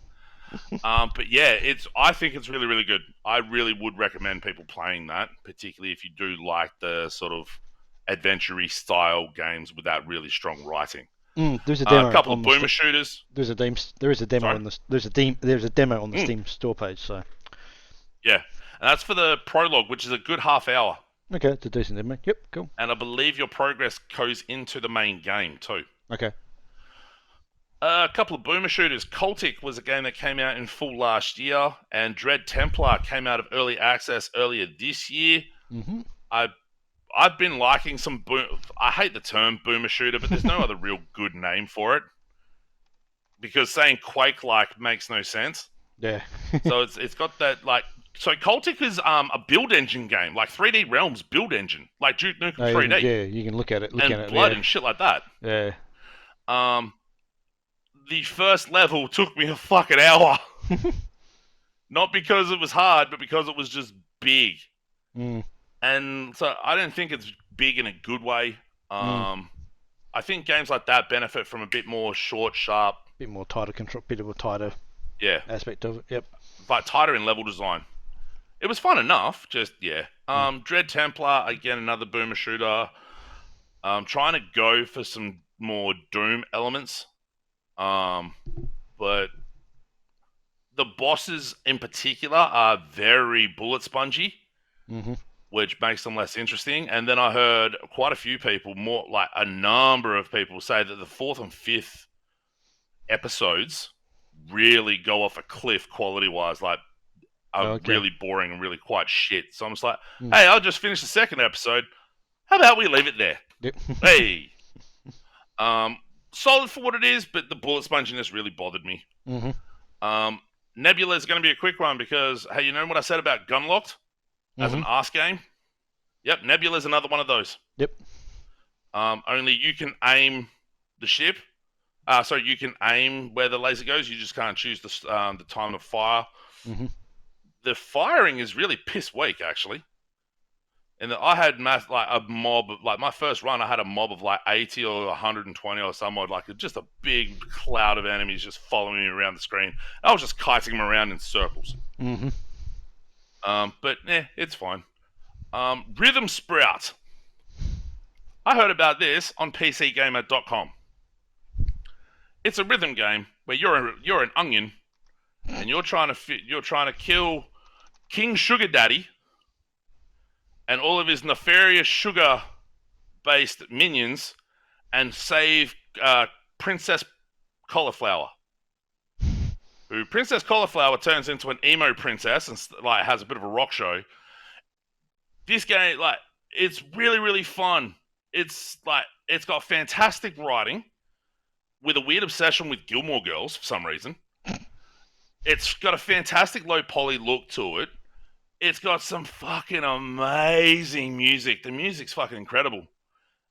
But yeah, I think it's really, really good. I really would recommend people playing that, particularly if you do like the sort of adventure-y style games with that really strong writing. There's a demo. A couple of boomer shooters. There is a demo on the there's a demo on the Steam store page. So yeah, and that's for the prologue, which is a good half hour. Okay, it's a decent demo. Yep, cool. And I believe your progress goes into the main game too. Okay. A couple of boomer shooters. Cultic was a game that came out in full last year, and Dread Templar came out of early access earlier this year. Mm-hmm. I've been liking some I hate the term boomer shooter, but there's no other real good name for it. Because saying Quake-like makes no sense. Yeah. So it's got that like. So Cultic is a build engine game, like 3D Realms build engine, like Duke Nukem 3D. Yeah, you can look at it. And blood and shit like that. Yeah. The first level took me a fucking hour. Not because it was hard, but because it was just big. And so I don't think it's big in a good way. I think games like that benefit from a bit more short, sharp, bit more tighter control, bit of a tighter aspect of it. Yep. But tighter in level design. It was fun enough, just Dread Templar, again another boomer shooter. Trying to go for some more Doom elements. But the bosses in particular are very bullet spongy. Mm-hmm. Which makes them less interesting. And then I heard quite a few people, more like a number of people, say that the 4th and 5th episodes really go off a cliff quality-wise, like are really boring and really quite shit. So I'm just like, hey, I'll just finish the 2nd episode. How about we leave it there? Yep. Hey. Solid for what it is, but the bullet sponginess really bothered me. Mm-hmm. Nebula is going to be a quick one because, hey, you know what I said about Gunlocked as an arse game? Yep, Nebula is another one of those. Yep. Only you can aim the ship. So you can aim where the laser goes. You just can't choose the time of fire. Mm-hmm. The firing is really piss weak, actually. And I had a mob, like my first run, I had a mob of like 80 or 120 or somewhat, like just a big cloud of enemies just following me around the screen. I was just kiting them around in circles. Mm-hmm. But it's fine. Rhythm Sprout. I heard about this on PCGamer.com. It's a rhythm game where you're an onion and you're trying to kill King Sugar Daddy and all of his nefarious sugar-based minions and save Princess Cauliflower. Who Princess Cauliflower turns into an emo princess and like has a bit of a rock show. This game, like, it's really, really fun. It's got fantastic writing with a weird obsession with Gilmore Girls for some reason. It's got a fantastic low poly look to it. It's got some fucking amazing music. The music's fucking incredible.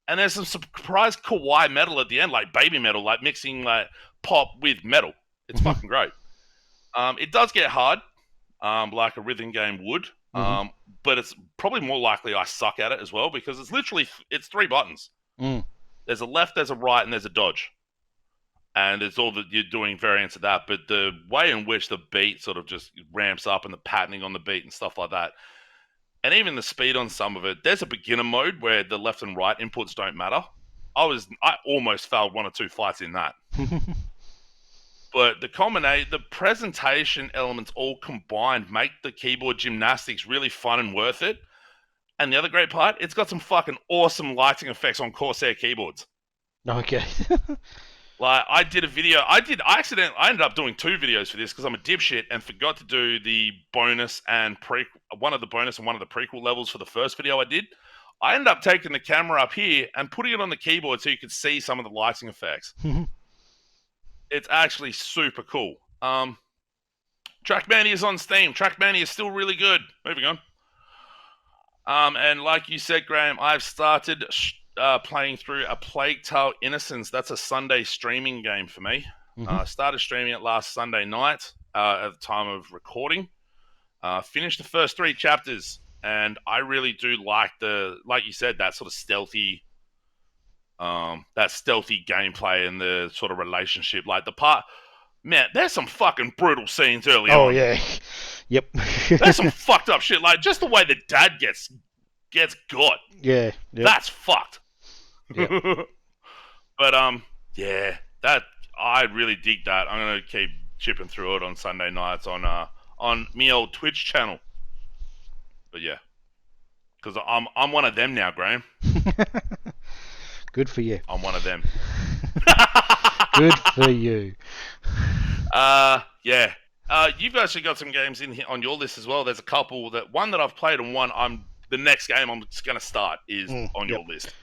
And there's some surprise kawaii metal at the end, like baby metal, like mixing like pop with metal. It's fucking great. It does get hard, like a rhythm game would. But it's probably more likely I suck at it as well because it's 3 buttons. There's a left, there's a right, and there's a dodge. And it's all that you're doing variants of that. But the way in which the beat sort of just ramps up and the patterning on the beat and stuff like that, and even the speed on some of it, there's a beginner mode where the left and right inputs don't matter. I almost failed 1 or 2 fights in that. But the presentation elements all combined make the keyboard gymnastics really fun and worth it. And the other great part, it's got some fucking awesome lighting effects on Corsair keyboards. Okay. Like, I did a video, I ended up doing 2 videos for this because I'm a dipshit and forgot to do the bonus and one of the bonus and one of the prequel levels for the first video I did. I ended up taking the camera up here and putting it on the keyboard so you could see some of the lighting effects. It's actually super cool. Trackmania is on Steam. Trackmania is still really good. Moving on. And like you said, Graham, I've started playing through A Plague Tale Innocence. That's a Sunday streaming game for me. I started streaming it last Sunday night at the time of recording. Finished the first 3 chapters, and I really do like like you said, that sort of stealthy gameplay and the sort of relationship. Like man, there's some fucking brutal scenes early on. Oh, yeah. Yep. There's some fucked up shit. Like, just the way the dad gets got. Yeah. Yep. That's fucked. Yep. But, yeah, I really dig that. I'm going to keep chipping through it on Sunday nights on me old Twitch channel. But, yeah. Because I'm one of them now, Graham. Good for you. I'm one of them. Good for you. Yeah. You've actually got some games in here on your list as well. There's a couple one that I've played and one the next game I'm just going to start is on your list.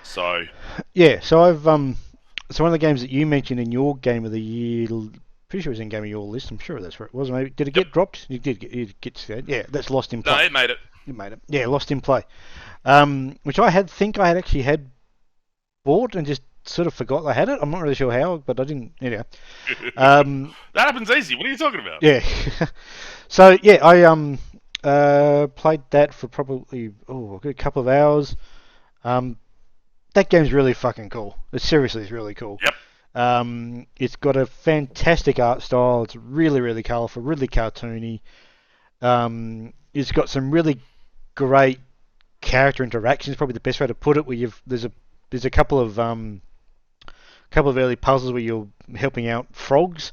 So yeah, so I've so one of the games that you mentioned in your game of the year, pretty sure it was in game of your list. I'm sure that's where it was. Maybe did it get dropped? You did get yeah, that's Lost in Play. No, it made it. You made it. Yeah, Lost in Play. Which I think I had actually had bought and just sort of forgot I had it. I'm not really sure how, but I didn't. Anyway. That happens easy. What are you talking about? Yeah. So yeah, I played that for probably a good couple of hours. That game's really fucking cool. It seriously is really cool. Yep. It's got a fantastic art style. It's really, really colourful, really cartoony. It's got some really great character interactions. Probably the best way to put it. Where there's a couple of early puzzles where you're helping out frogs.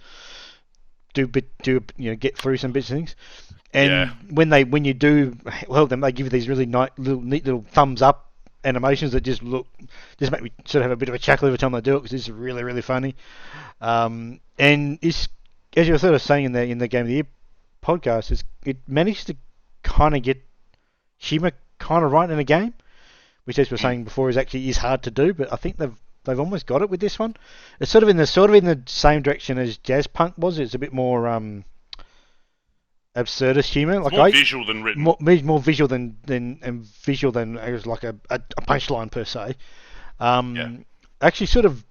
Get through some bits of things. And when you do help them, they give you these really neat little thumbs up animations that just make me sort of have a bit of a chuckle every time I do it because it's really, really funny. And it's, as you were sort of saying in the Game of the Year podcast, it managed to kind of get humour kind of right in a game, which, as we were saying before, is hard to do. But I think they've almost got it with this one. It's sort of in the same direction as Jazz Punk was. It's a bit more absurdist humor. It's Like more visual than written. more visual than visual than as like a punchline per se. Yeah. Actually, sort of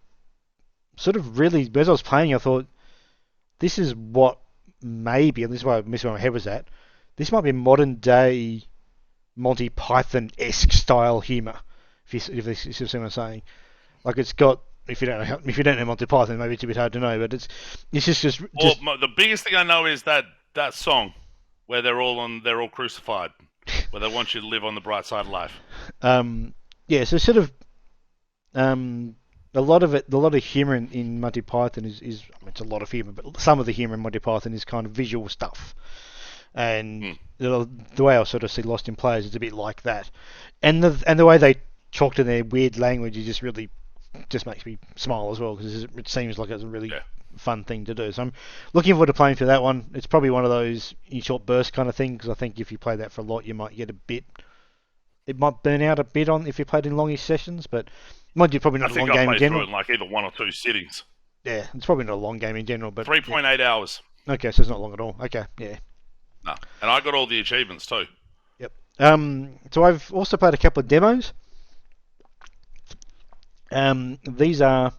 really, as I was playing, I thought this is what maybe, and this is why my head was at. This might be modern day Monty Python esque style humor. If you see what I'm saying, like it's got. If you don't know Monty Python, maybe it's a bit hard to know, but it's just Well, the biggest thing I know is that song where they're all crucified, where they want you to live on the bright side of life. Yeah. So sort of a lot of humor in Monty Python is I mean, it's a lot of humor, but some of the humor in Monty Python is kind of visual stuff, and the way I sort of see Lost in Players is a bit like that, and the way they talk in their weird language is just makes me smile as well because it seems like it's a really fun thing to do. So I'm looking forward to playing through that one. It's probably one of those in short bursts kind of thing because I think if you play that for a lot, you might get a bit. It might burn out a bit on if you played in longish sessions, but mind you, probably not a long game in general. I think I played through it in like either 1 or 2 sittings. Yeah, it's probably not a long game in general, but 3.8 hours. Okay, so it's not long at all. Okay, yeah. No, and I got all the achievements too. Yep. So I've also played a couple of demos. These are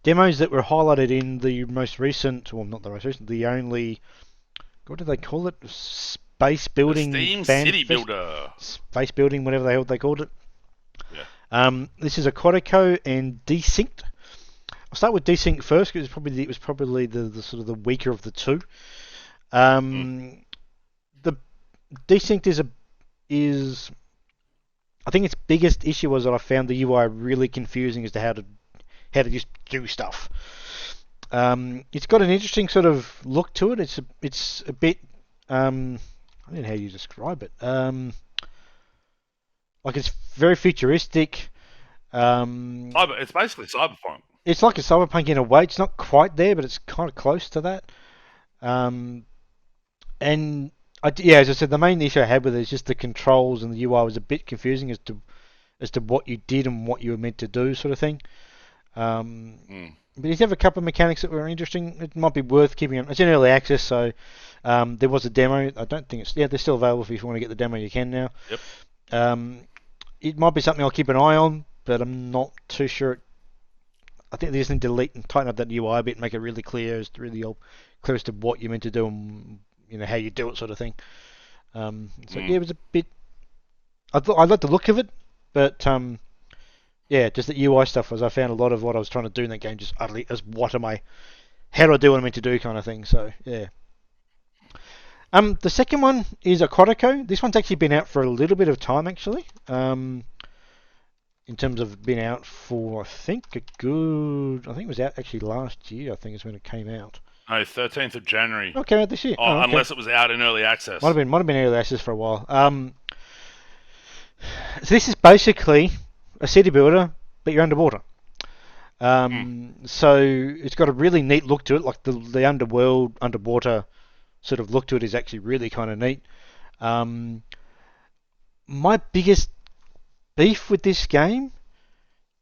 demos that were highlighted in the most recent, well, not the most recent, the only, what do they call it? Space building, the Steam City Builder, space building, whatever they called it. Yeah. This is Aquatico and Desynced. I'll start with Desynced first because it was probably the sort of the weaker of the two. The Desynced is I think its biggest issue was that I found the UI really confusing as to how to just do stuff. It's got an interesting sort of look to it. It's a bit I don't know how you describe it. Like it's very futuristic. It's basically cyberpunk. It's like a cyberpunk in a way. It's not quite there, but it's kind of close to that. And as I said, the main issue I had with it is just the controls and the UI was a bit confusing as to what you did and what you were meant to do, sort of thing. But if you have a couple of mechanics that were interesting, it might be worth keeping on. It's in early access, so there was a demo. I don't think they're still available if you want to get the demo. You can now. Yep. It might be something I'll keep an eye on, but I'm not too sure. I think they just need to delete and tighten up that UI a bit, and make it really clear as to what you're meant to do and how you do it, sort of thing. It was a bit. I liked the look of it, but just the UI stuff was I found a lot of what I was trying to do in that game just utterly as how do I do what I'm meant to do kind of thing. So yeah. The second one is Aquatico. This one's actually been out for a little bit of time actually. In terms of being out for I think it was out actually last year. I think is when it came out. No, 13th of January. Okay, this year. Okay. Unless it was out in early access. Might have been early access for a while. So this is basically a city builder, but you're underwater. So it's got a really neat look to it, like the underwater sort of look to it is actually really kind of neat. My biggest beef with this game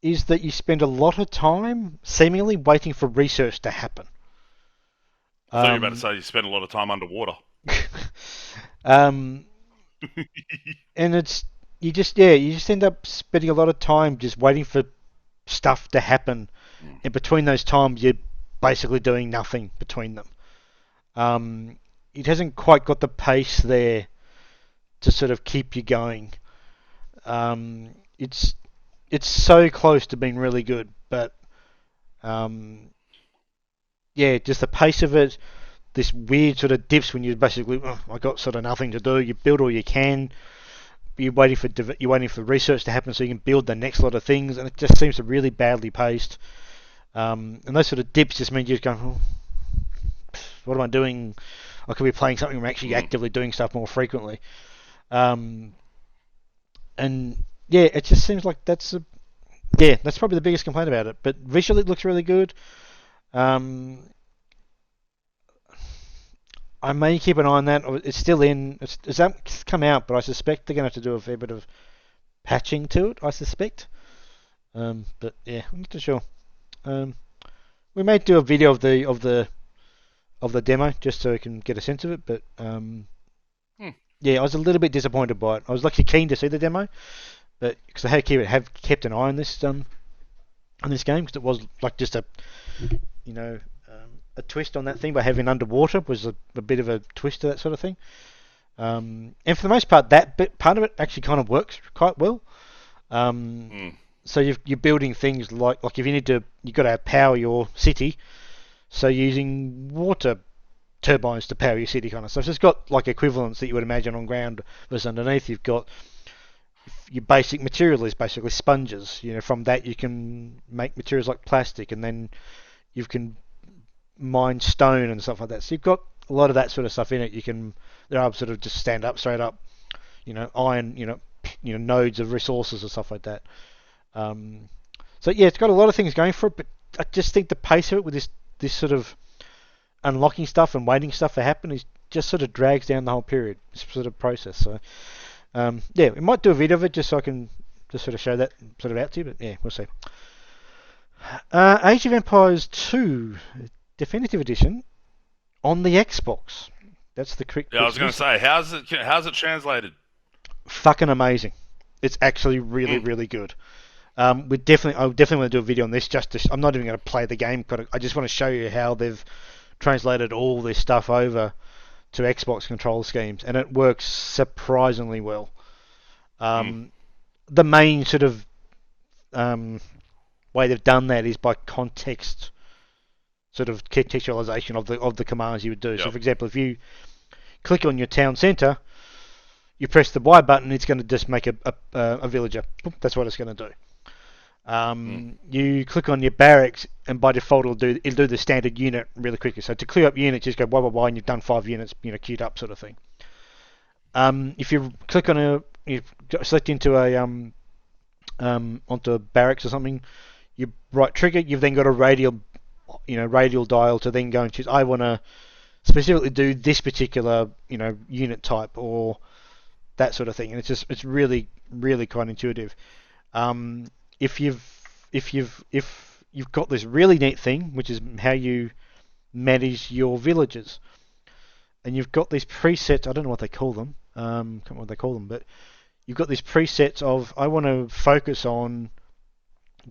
is that you spend a lot of time seemingly waiting for research to happen. I thought you were about to say you spend a lot of time underwater. And you just end up spending a lot of time just waiting for stuff to happen, and between those times you're basically doing nothing between them. It hasn't quite got the pace there to sort of keep you going. It's so close to being really good, but just the pace of it, this weird sort of dips when you basically, I got sort of nothing to do. You build all you can. You're waiting for research to happen so you can build the next lot of things, and it just seems to really badly paced. And those sort of dips just mean you're just going, what am I doing? I could be playing something where I'm actually actively doing stuff more frequently. And it just seems like that's probably the biggest complaint about it. But visually it looks really good. I may keep an eye on that. It's still in. It's come out, but I suspect they're going to have to do a fair bit of patching to it. I suspect. But yeah, I'm not too sure. We may do a video of the of the demo just so I can get a sense of it. But Hmm. yeah, I was a little bit disappointed by it. I was actually keen to see the demo, but because I have kept an eye on this game, because it was like just a a twist on that thing by having underwater was a bit of a twist to that sort of thing. And for the most part, part of it actually kind of works quite well. So you're building things like if you've got to power your city, so using water turbines to power your city kind of stuff. So it's got like equivalents that you would imagine on ground versus underneath. You've got your basic material is basically sponges. From that you can make materials like plastic, and then you can mine stone and stuff like that. So you've got a lot of that sort of stuff in it. They're able to sort of just stand up straight up, iron, nodes of resources and stuff like that. So yeah, it's got a lot of things going for it, but I just think the pace of it with this sort of unlocking stuff and waiting stuff to happen is just sort of drags down the whole period, this sort of process. So yeah, we might do a video of it just so I can just sort of show that sort of out to you, but yeah, we'll see. Age of Empires 2 Definitive Edition on the Xbox. That's the correct. Yeah, I was going to say, how's it translated? Fucking amazing. It's actually really, really good. I definitely want to do a video on this. I'm not even going to play the game, but I just want to show you how they've translated all this stuff over to Xbox control schemes, and it works surprisingly well. The main sort of way they've done that is by context, sort of contextualization of the commands you would do. Yep. So, for example, if you click on your town centre, you press the Y button, it's going to just make a villager. That's what it's going to do. You click on your barracks, and by default it'll do the standard unit really quickly. So to clear up units, just go Y, and you've done 5 units, queued up, sort of thing. If you click on you select into onto a barracks or something, you right trigger. You've then got a radial dial to then go and choose. I want to specifically do this particular unit type or that sort of thing, and it's really, really quite intuitive. If you've got this really neat thing, which is how you manage your villages, and you've got these presets. I don't know what they call them. Can't remember what they call them, but you've got these presets of I want to focus on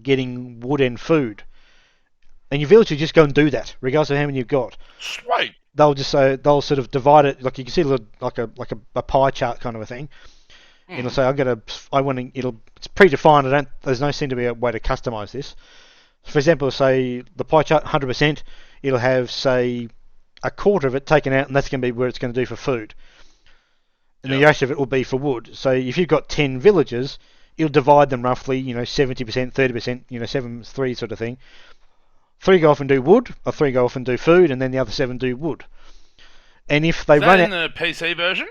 getting wood and food, and your villagers just go and do that, regardless of how many you've got. Right. They'll sort of divide it, like you can see like a pie chart kind of a thing. It'll say it's predefined. There's no seem to be a way to customize this. For example, say the pie chart 100%, it'll have say a quarter of it taken out, and that's going to be where it's going to do for food, and the rest of it will be for wood. So if you've got 10 villages, it'll divide them roughly, 70%, 30%, 7-3 sort of thing. 3 go off and do wood, or 3 go off and do food, and then the other 7 do wood. And if they run in the PC version?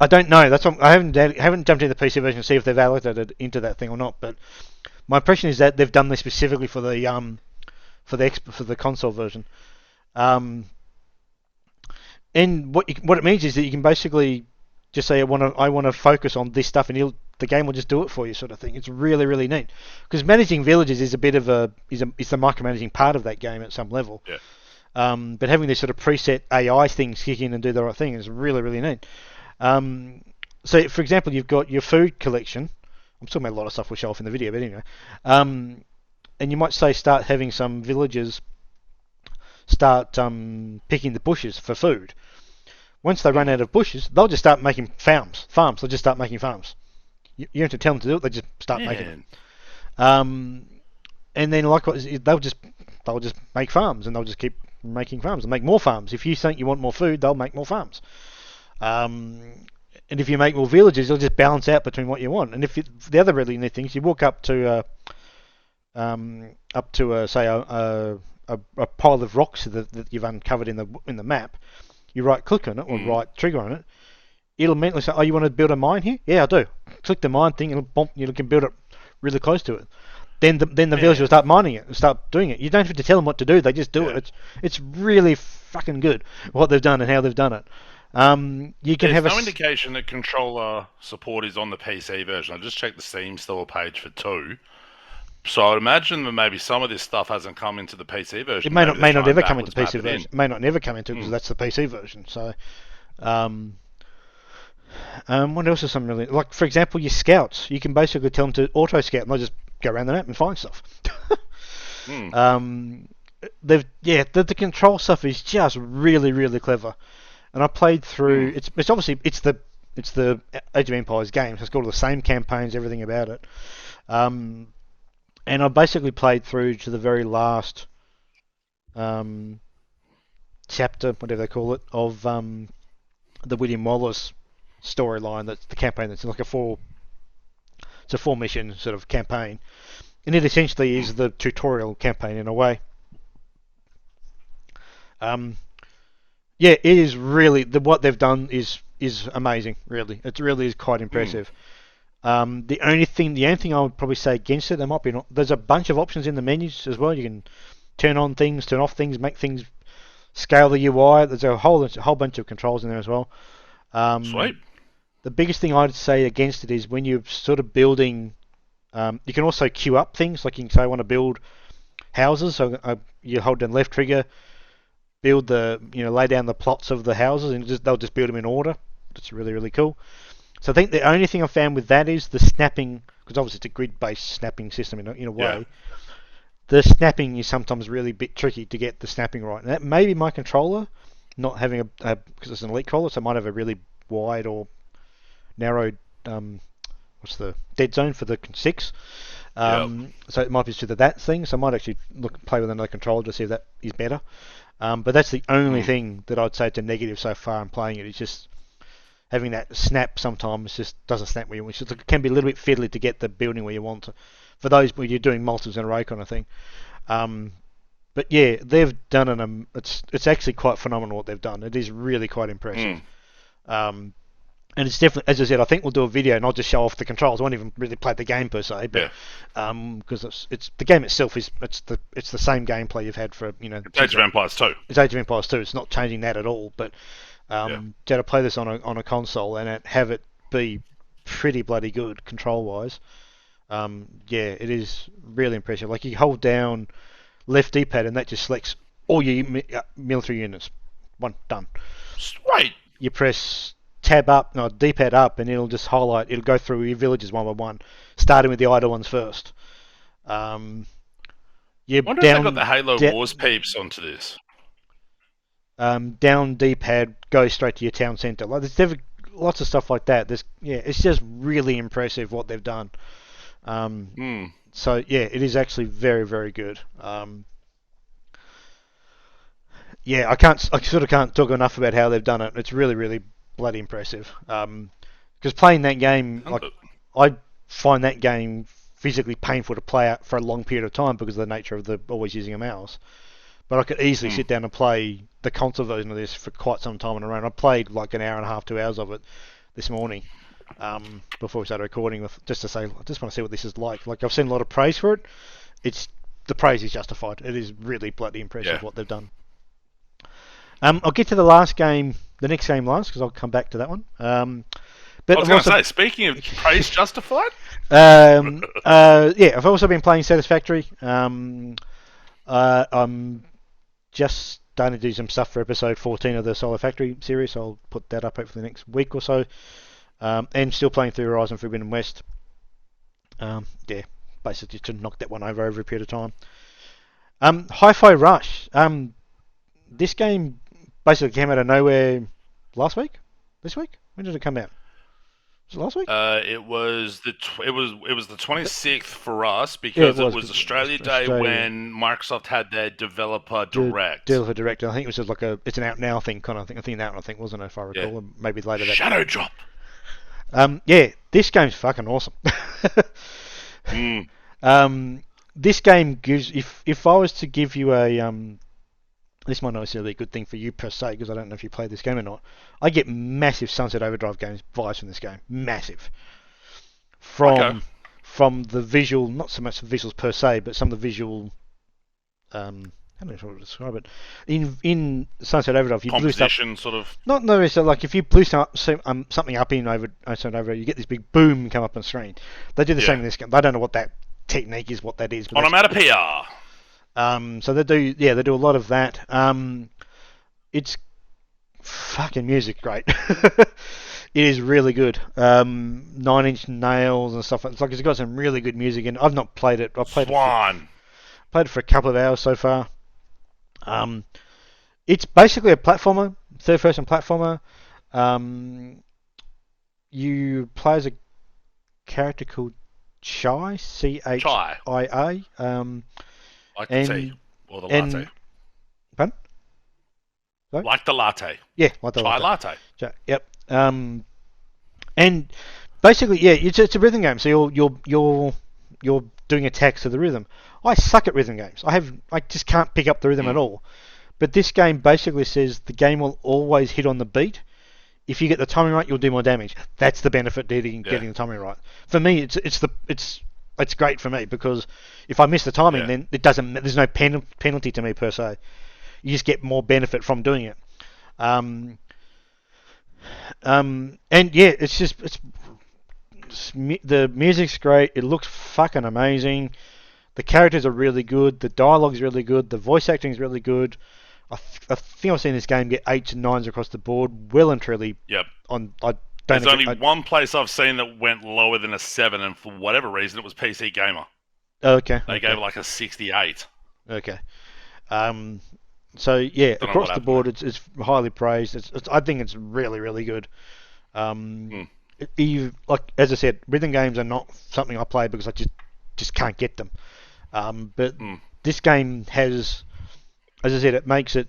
I don't know. That's what, I haven't jumped into the PC version to see if they've allocated into that thing or not. But my impression is that they've done this specifically for the console version. And what it means is that you can basically just say I want to focus on this stuff, and the game will just do it for you, sort of thing. It's really, really neat, because managing villages is a bit of is the micromanaging part of that game at some level. Yeah. But having these sort of preset AI things kick in and do the right thing is really, really neat. So, for example, you've got your food collection. I'm talking about a lot of stuff we'll show off in the video, but anyway. And you might say start having some villagers start picking the bushes for food. Once they run out of bushes, they'll just start making farms. They'll just start making farms. You don't have to tell them to do it; they just start making them. And then likewise, they'll just make farms, and they'll just keep making farms and make more farms. If you think you want more food, they'll make more farms. And if you make more villages, it'll just balance out between what you want. And the other really neat things, you walk up to say a pile of rocks that you've uncovered in the map. You right click on it or right trigger on it. It'll mentally say, "Oh, you want to build a mine here? Yeah, I do." Click the mine thing, and you can build it really close to it. Then the villagers will start mining it and start doing it. You don't have to tell them what to do; they just do it. It's really fucking good what they've done and how they've done it. You can There's no indication that controller support is on the PC version. I just checked the Steam store page for 2. So I'd imagine that maybe some of this stuff hasn't come into the PC version. It may not Maybe they're ever trying come into backwards PC map it in. version. It may not never come into because that's the PC version. So, what else is something really like? For example, your scouts. You can basically tell them to auto scout, and they'll just go around the map and find stuff. The control stuff is just really, really clever. And I played through. It's obviously it's the Age of Empires game. So it's got all the same campaigns, everything about it. And I basically played through to the very last chapter, whatever they call it, of the William Wallace storyline. That's the campaign. That's like it's a 4-mission sort of campaign, and it essentially is the tutorial campaign in a way. It is really what they've done is amazing. Really, it really is quite impressive. The only thing I would probably say against it, there's a bunch of options in the menus as well. You can turn on things, turn off things, make things scale the UI. There's a whole bunch of controls in there as well. Sweet. The biggest thing I'd say against it is when you're sort of building. You can also queue up things, like you can say I want to build houses. So you hold down left trigger, build lay down the plots of the houses, and they'll just build them in order. That's really, really cool. So I think the only thing I found with that is the snapping, because obviously it's a grid-based snapping system in a way. Yeah. The snapping is sometimes really a bit tricky to get the snapping right. And that may be my controller not having because it's an elite controller, so it might have a really wide or narrow what's the dead zone for the 6. So it might be to that thing. So I might actually play with another controller to see if that is better. But that's the only thing that I'd say it's a negative so far in playing it. It's just having that snap sometimes just doesn't snap where you want. It can be a little bit fiddly to get the building where you want to. For those where you're doing multiples in a row kind of thing. But yeah, they've done it's actually quite phenomenal what they've done. It is really quite impressive. And it's definitely, as I said, I think we'll do a video and I'll just show off the controls. I won't even really play the game per se, but because it's the game itself it's the same gameplay you've had for It's Age of Empires 2. It's Age of Empires 2. It's not changing that at all. But to play this on a console and have it be pretty bloody good control wise, it is really impressive. Like you hold down left D-pad and that just selects all your military units. One done. Sweet. You press D-pad up, and it'll just highlight. It'll go through your villages one by one, starting with the idle ones first. I wonder if they got the Halo Wars peeps onto this. Down D-pad goes straight to your town centre. Like there's lots of stuff like that. It's just really impressive what they've done. So it is actually very, very good. I sort of can't talk enough about how they've done it. It's really, really bloody impressive. Because playing that game, I find that game physically painful to play out for a long period of time because of the nature of always using a mouse. But I could easily sit down and play the console version of this for quite some time in a row. And I played like an hour and a half, 2 hours of it this morning before we started recording, just to say, I just want to see what this is like. Like I've seen a lot of praise for it. The praise is justified. It is really bloody impressive what they've done. I'll get to the next game last, because I'll come back to that one. But I was going to say, speaking of praise justified? I've also been playing Satisfactory. I'm just starting to do some stuff for episode 14 of the Solar Factory series, so I'll put that up hopefully the next week or so. And still playing through Horizon Forbidden West. Basically to knock that one over a period of time. Hi-Fi Rush. This game basically came out of nowhere last week? This week? When did it come out? Was it last week? It was the 26th for us because it was Australia Day when Microsoft had their Developer Direct. Developer Direct. I think it was just it's an out now thing kind of thing. I think that one wasn't it, if I recall. Yeah. Maybe later that. Shadow Drop. This game's fucking awesome. This game gives, if I was to give you a this might not necessarily be a good thing for you per se, because I don't know if you play this game or not. I get massive Sunset Overdrive vibes from this game. Massive. From the visual, not so much the visuals per se, but some of the visual, I don't know how to describe it. In Sunset Overdrive, you blew stuff, sort of. Not necessarily, like if you blew something up in Sunset Overdrive, you get this big boom come up on the screen. They do the same in this game. I don't know what that technique is what that is. But Onomatopoeia. so they do a lot of that. It's fucking music great. It is really good. Nine Inch Nails and stuff. It's like it's got some really good music, and I've not played it. Swan. Played it for a couple of hours so far. It's basically a platformer, third-person platformer. You play as a character called Chai, Chai. Chia. Like the tea. Or the latte. Pardon? Sorry? Like the latte. Yeah, like the Chai latte. latte. Yep. And basically, yeah, it's a rhythm game. So you're doing attacks to the rhythm. I suck at rhythm games. I just can't pick up the rhythm at all. But this game basically says the game will always hit on the beat. If you get the timing right, you'll do more damage. That's the benefit of getting the timing right. For me, it's great for me because if I miss the timing, then it doesn't. There's no penalty to me per se. You just get more benefit from doing it. And yeah, the music's great. It looks fucking amazing. The characters are really good. The dialogue's really good. The voice acting's really good. I think I've seen this game get 8s and 9s across the board, well and truly. Yep. There's only one place I've seen that went lower than a 7, and for whatever reason, it was PC Gamer. Okay. They gave it like a 68. Okay. So yeah, across the board, it's highly praised. I think it's really, really good. Like as I said, rhythm games are not something I play because I just can't get them. But this game has, as I said, it makes it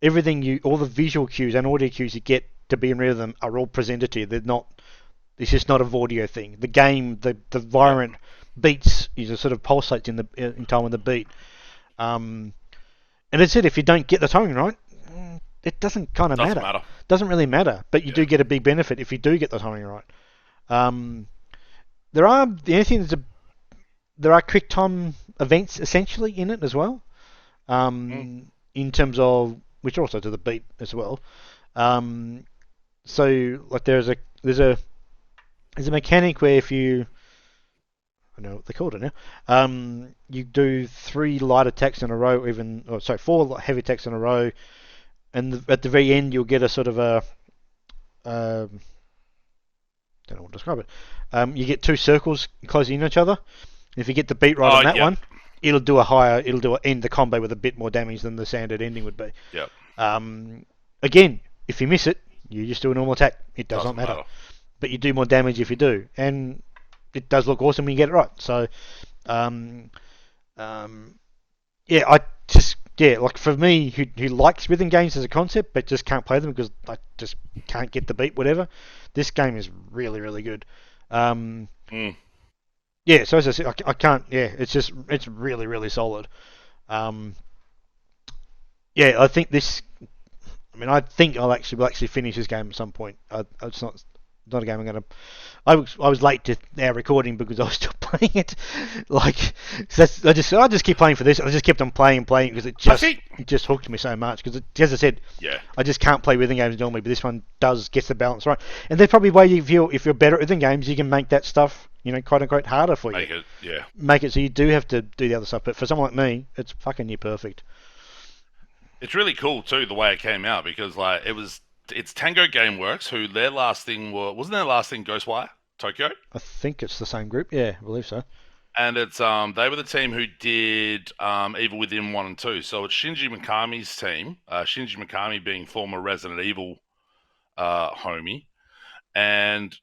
everything all the visual cues and audio cues you get to be in rhythm are all presented to you. They're not. It's just not a audio thing. The game, the environment beats is a sort of pulsates in time with the beat. And as I said, if you don't get the timing right, it doesn't kind of matter. Doesn't really matter. But you do get a big benefit if you do get the timing right. There are quick time events essentially in it as well. In terms of which also to the beat as well. So like there's a mechanic where if you I don't know what they called it now. You do 3 light attacks in a row, 4 heavy attacks in a row, and at the very end you'll get a sort of a don't know what to describe it. You get 2 circles closing in each other. If you get the beat right on that one, it'll end the combo with a bit more damage than the standard ending would be. Yep. Again, if you miss it, you just do a normal attack. It does not matter. But you do more damage if you do, and it does look awesome when you get it right. So, like for me, who likes rhythm games as a concept, but just can't play them because I just can't get the beat, whatever. This game is really, really good. Yeah, so as I said, I can't. Yeah, it's really, really solid. I think this. I think will actually finish this game at some point. It's not a game I'm going to. I was late to our recording because I was still playing it. Like, I just keep playing for this. I just kept on playing because it just hooked me so much. Because as I said, I just can't play rhythm games normally, but this one gets the balance right. And there's probably a way if you're better at rhythm games, you can make that stuff, quote unquote, harder for you. Make it so you do have to do the other stuff. But for someone like me, it's fucking near perfect. It's really cool too the way it came out because like it's Tango Gameworks who their last thing wasn't their last thing Ghostwire Tokyo? I think it's the same group. Yeah, I believe so. And it's they were the team who did Evil Within 1 and 2. So it's Shinji Mikami's team. Shinji Mikami being former Resident Evil homie. And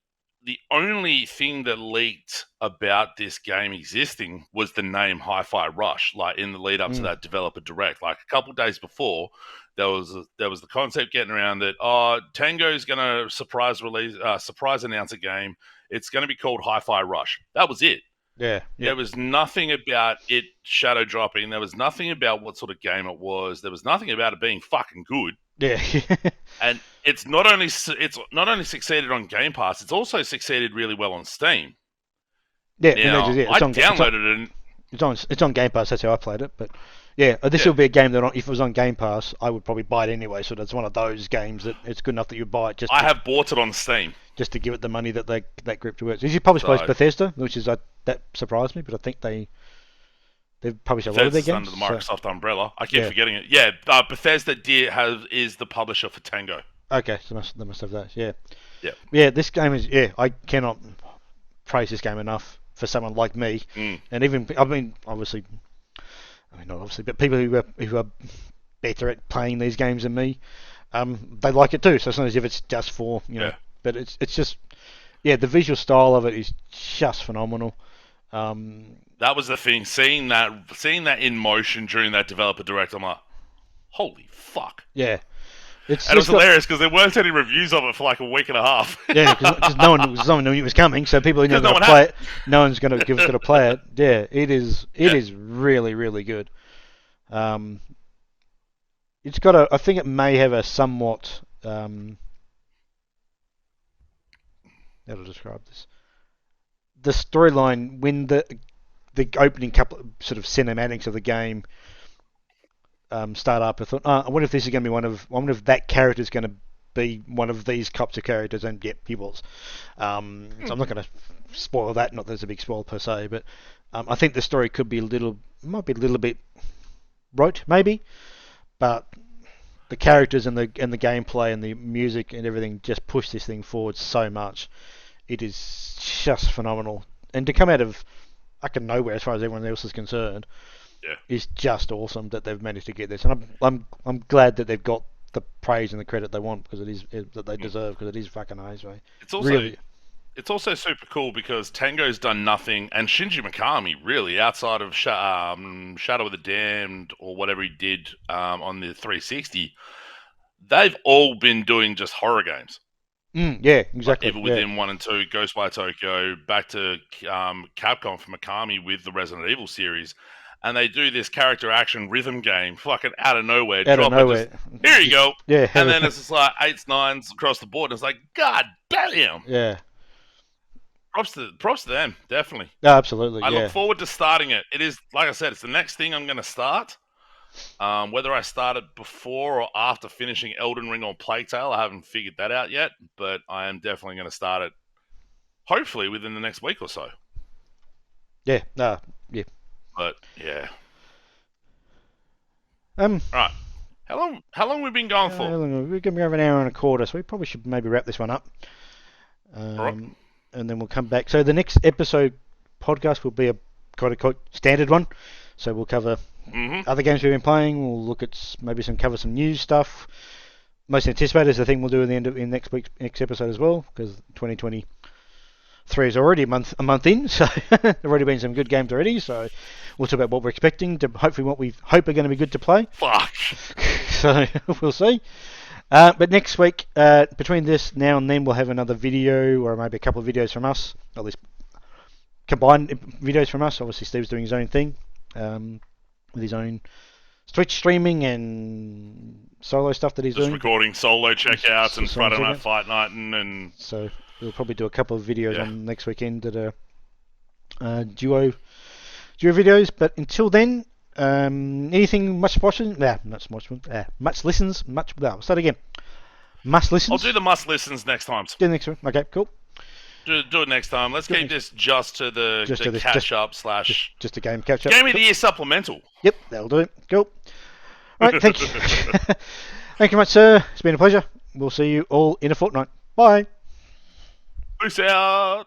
the only thing that leaked about this game existing was the name Hi-Fi Rush, like in the lead up to that developer direct. Like a couple of days before, there was the concept getting around that Tango's going to surprise announce a game. It's going to be called Hi-Fi Rush. That was it. Yeah. There was nothing about it shadow dropping. There was nothing about what sort of game it was. There was nothing about it being fucking good. Yeah. And it's not only succeeded on Game Pass, it's also succeeded really well on Steam. Yeah, now, I downloaded it. It's on Game Pass. That's how I played it. But Yeah, this Yeah. will be a game that if it was on Game Pass, I would probably buy it anyway. So that's one of those games that it's good enough that you buy it I have bought it on Steam. just to give it the money that that group to work. Is it published by So Bethesda, which is that surprised me, but I think they've published a lot of their Bethesda's games. under the Microsoft umbrella. I keep Yeah. forgetting it. Yeah, Bethesda is the publisher for Tango. Okay, so they must have that. Yeah. Yeah. Yeah, this game is. Yeah, I cannot praise this game enough for someone like me, and even obviously, not obviously, but people who are better at playing these games than me, they like it too. So it's not as if it's just for Yeah. but it's just the visual style of it is just phenomenal. That was the thing. Seeing that in motion during that developer direct, I'm like, holy fuck. Yeah. And it was hilarious because there weren't any reviews of it for like a week and a half. Yeah, because no one knew it was coming, so people who know going to play it, no one's going to play it. Yeah, it is really, really good. It's got I think it may have a somewhat how to describe this. The storyline when the opening couple sort of cinematics of the game start up, I thought, I wonder if this is going to be I wonder if that character is going to be one of these types of characters, and yep, he was. So I'm not going to spoil that. Not that it's a big spoil per se, but I think the story might be a little bit rote, maybe, but the characters and the gameplay and the music and everything just push this thing forward so much. It is just phenomenal, and to come out of nowhere as far as everyone else is concerned. Yeah. Is just awesome that they've managed to get this, and I'm glad that they've got the praise and the credit they want because that they deserve, because it is fucking nice, right? It's also super cool because Tango's done nothing, and Shinji Mikami really outside of Shadow of the Damned or whatever he did on the 360, they've all been doing just horror games. Yeah, exactly. Like Evil Within 1 and 2, Ghostwire Tokyo, back to Capcom for Mikami with the Resident Evil series. And they do this character action rhythm game, fucking out of nowhere. Here you go. Yeah. And then it's just like 8s, 9s across the board. And it's like, God damn. Yeah. Props to them, definitely. Absolutely. I look forward to starting it. It is, like I said, it's the next thing I'm going to start. Whether I start it before or after finishing Elden Ring or Plague Tale, I haven't figured that out yet. But I am definitely going to start it, hopefully within the next week or so. Yeah. Yeah. But yeah. Right. How long have we been going for? We're going to be over an hour and a quarter, so we probably should maybe wrap this one up. Right. And then we'll come back. So the next episode podcast will be a quite standard one. So we'll cover other games we've been playing. We'll look at cover some news stuff. Most anticipated is the thing we'll do in next episode as well, because 2023 is already a month in, so there've already been some good games already. So we'll talk about what we're expecting, to hopefully what we hope are going to be good to play. Fuck. So we'll see. But next week, between this now and then, we'll have another video, or maybe a couple of videos from us, at least combined videos from us. Obviously, Steve's doing his own thing with his own Twitch streaming and solo stuff that he's doing. Just recording solo checkouts and Friday Night Fight Night, and so we'll probably do a couple of videos on next weekend that are duo videos. But until then, anything much watching? Much listens. Start again. Must listens. I'll do the must listens next time. Do the next one. Okay, cool. Do it next time. Let's keep this just to the catch up / just a game catch up. Game of the Year supplemental. Yep, that'll do it. Cool. All right, thank you. Thank you much, sir. It's been a pleasure. We'll see you all in a fortnight. Bye. Peace out.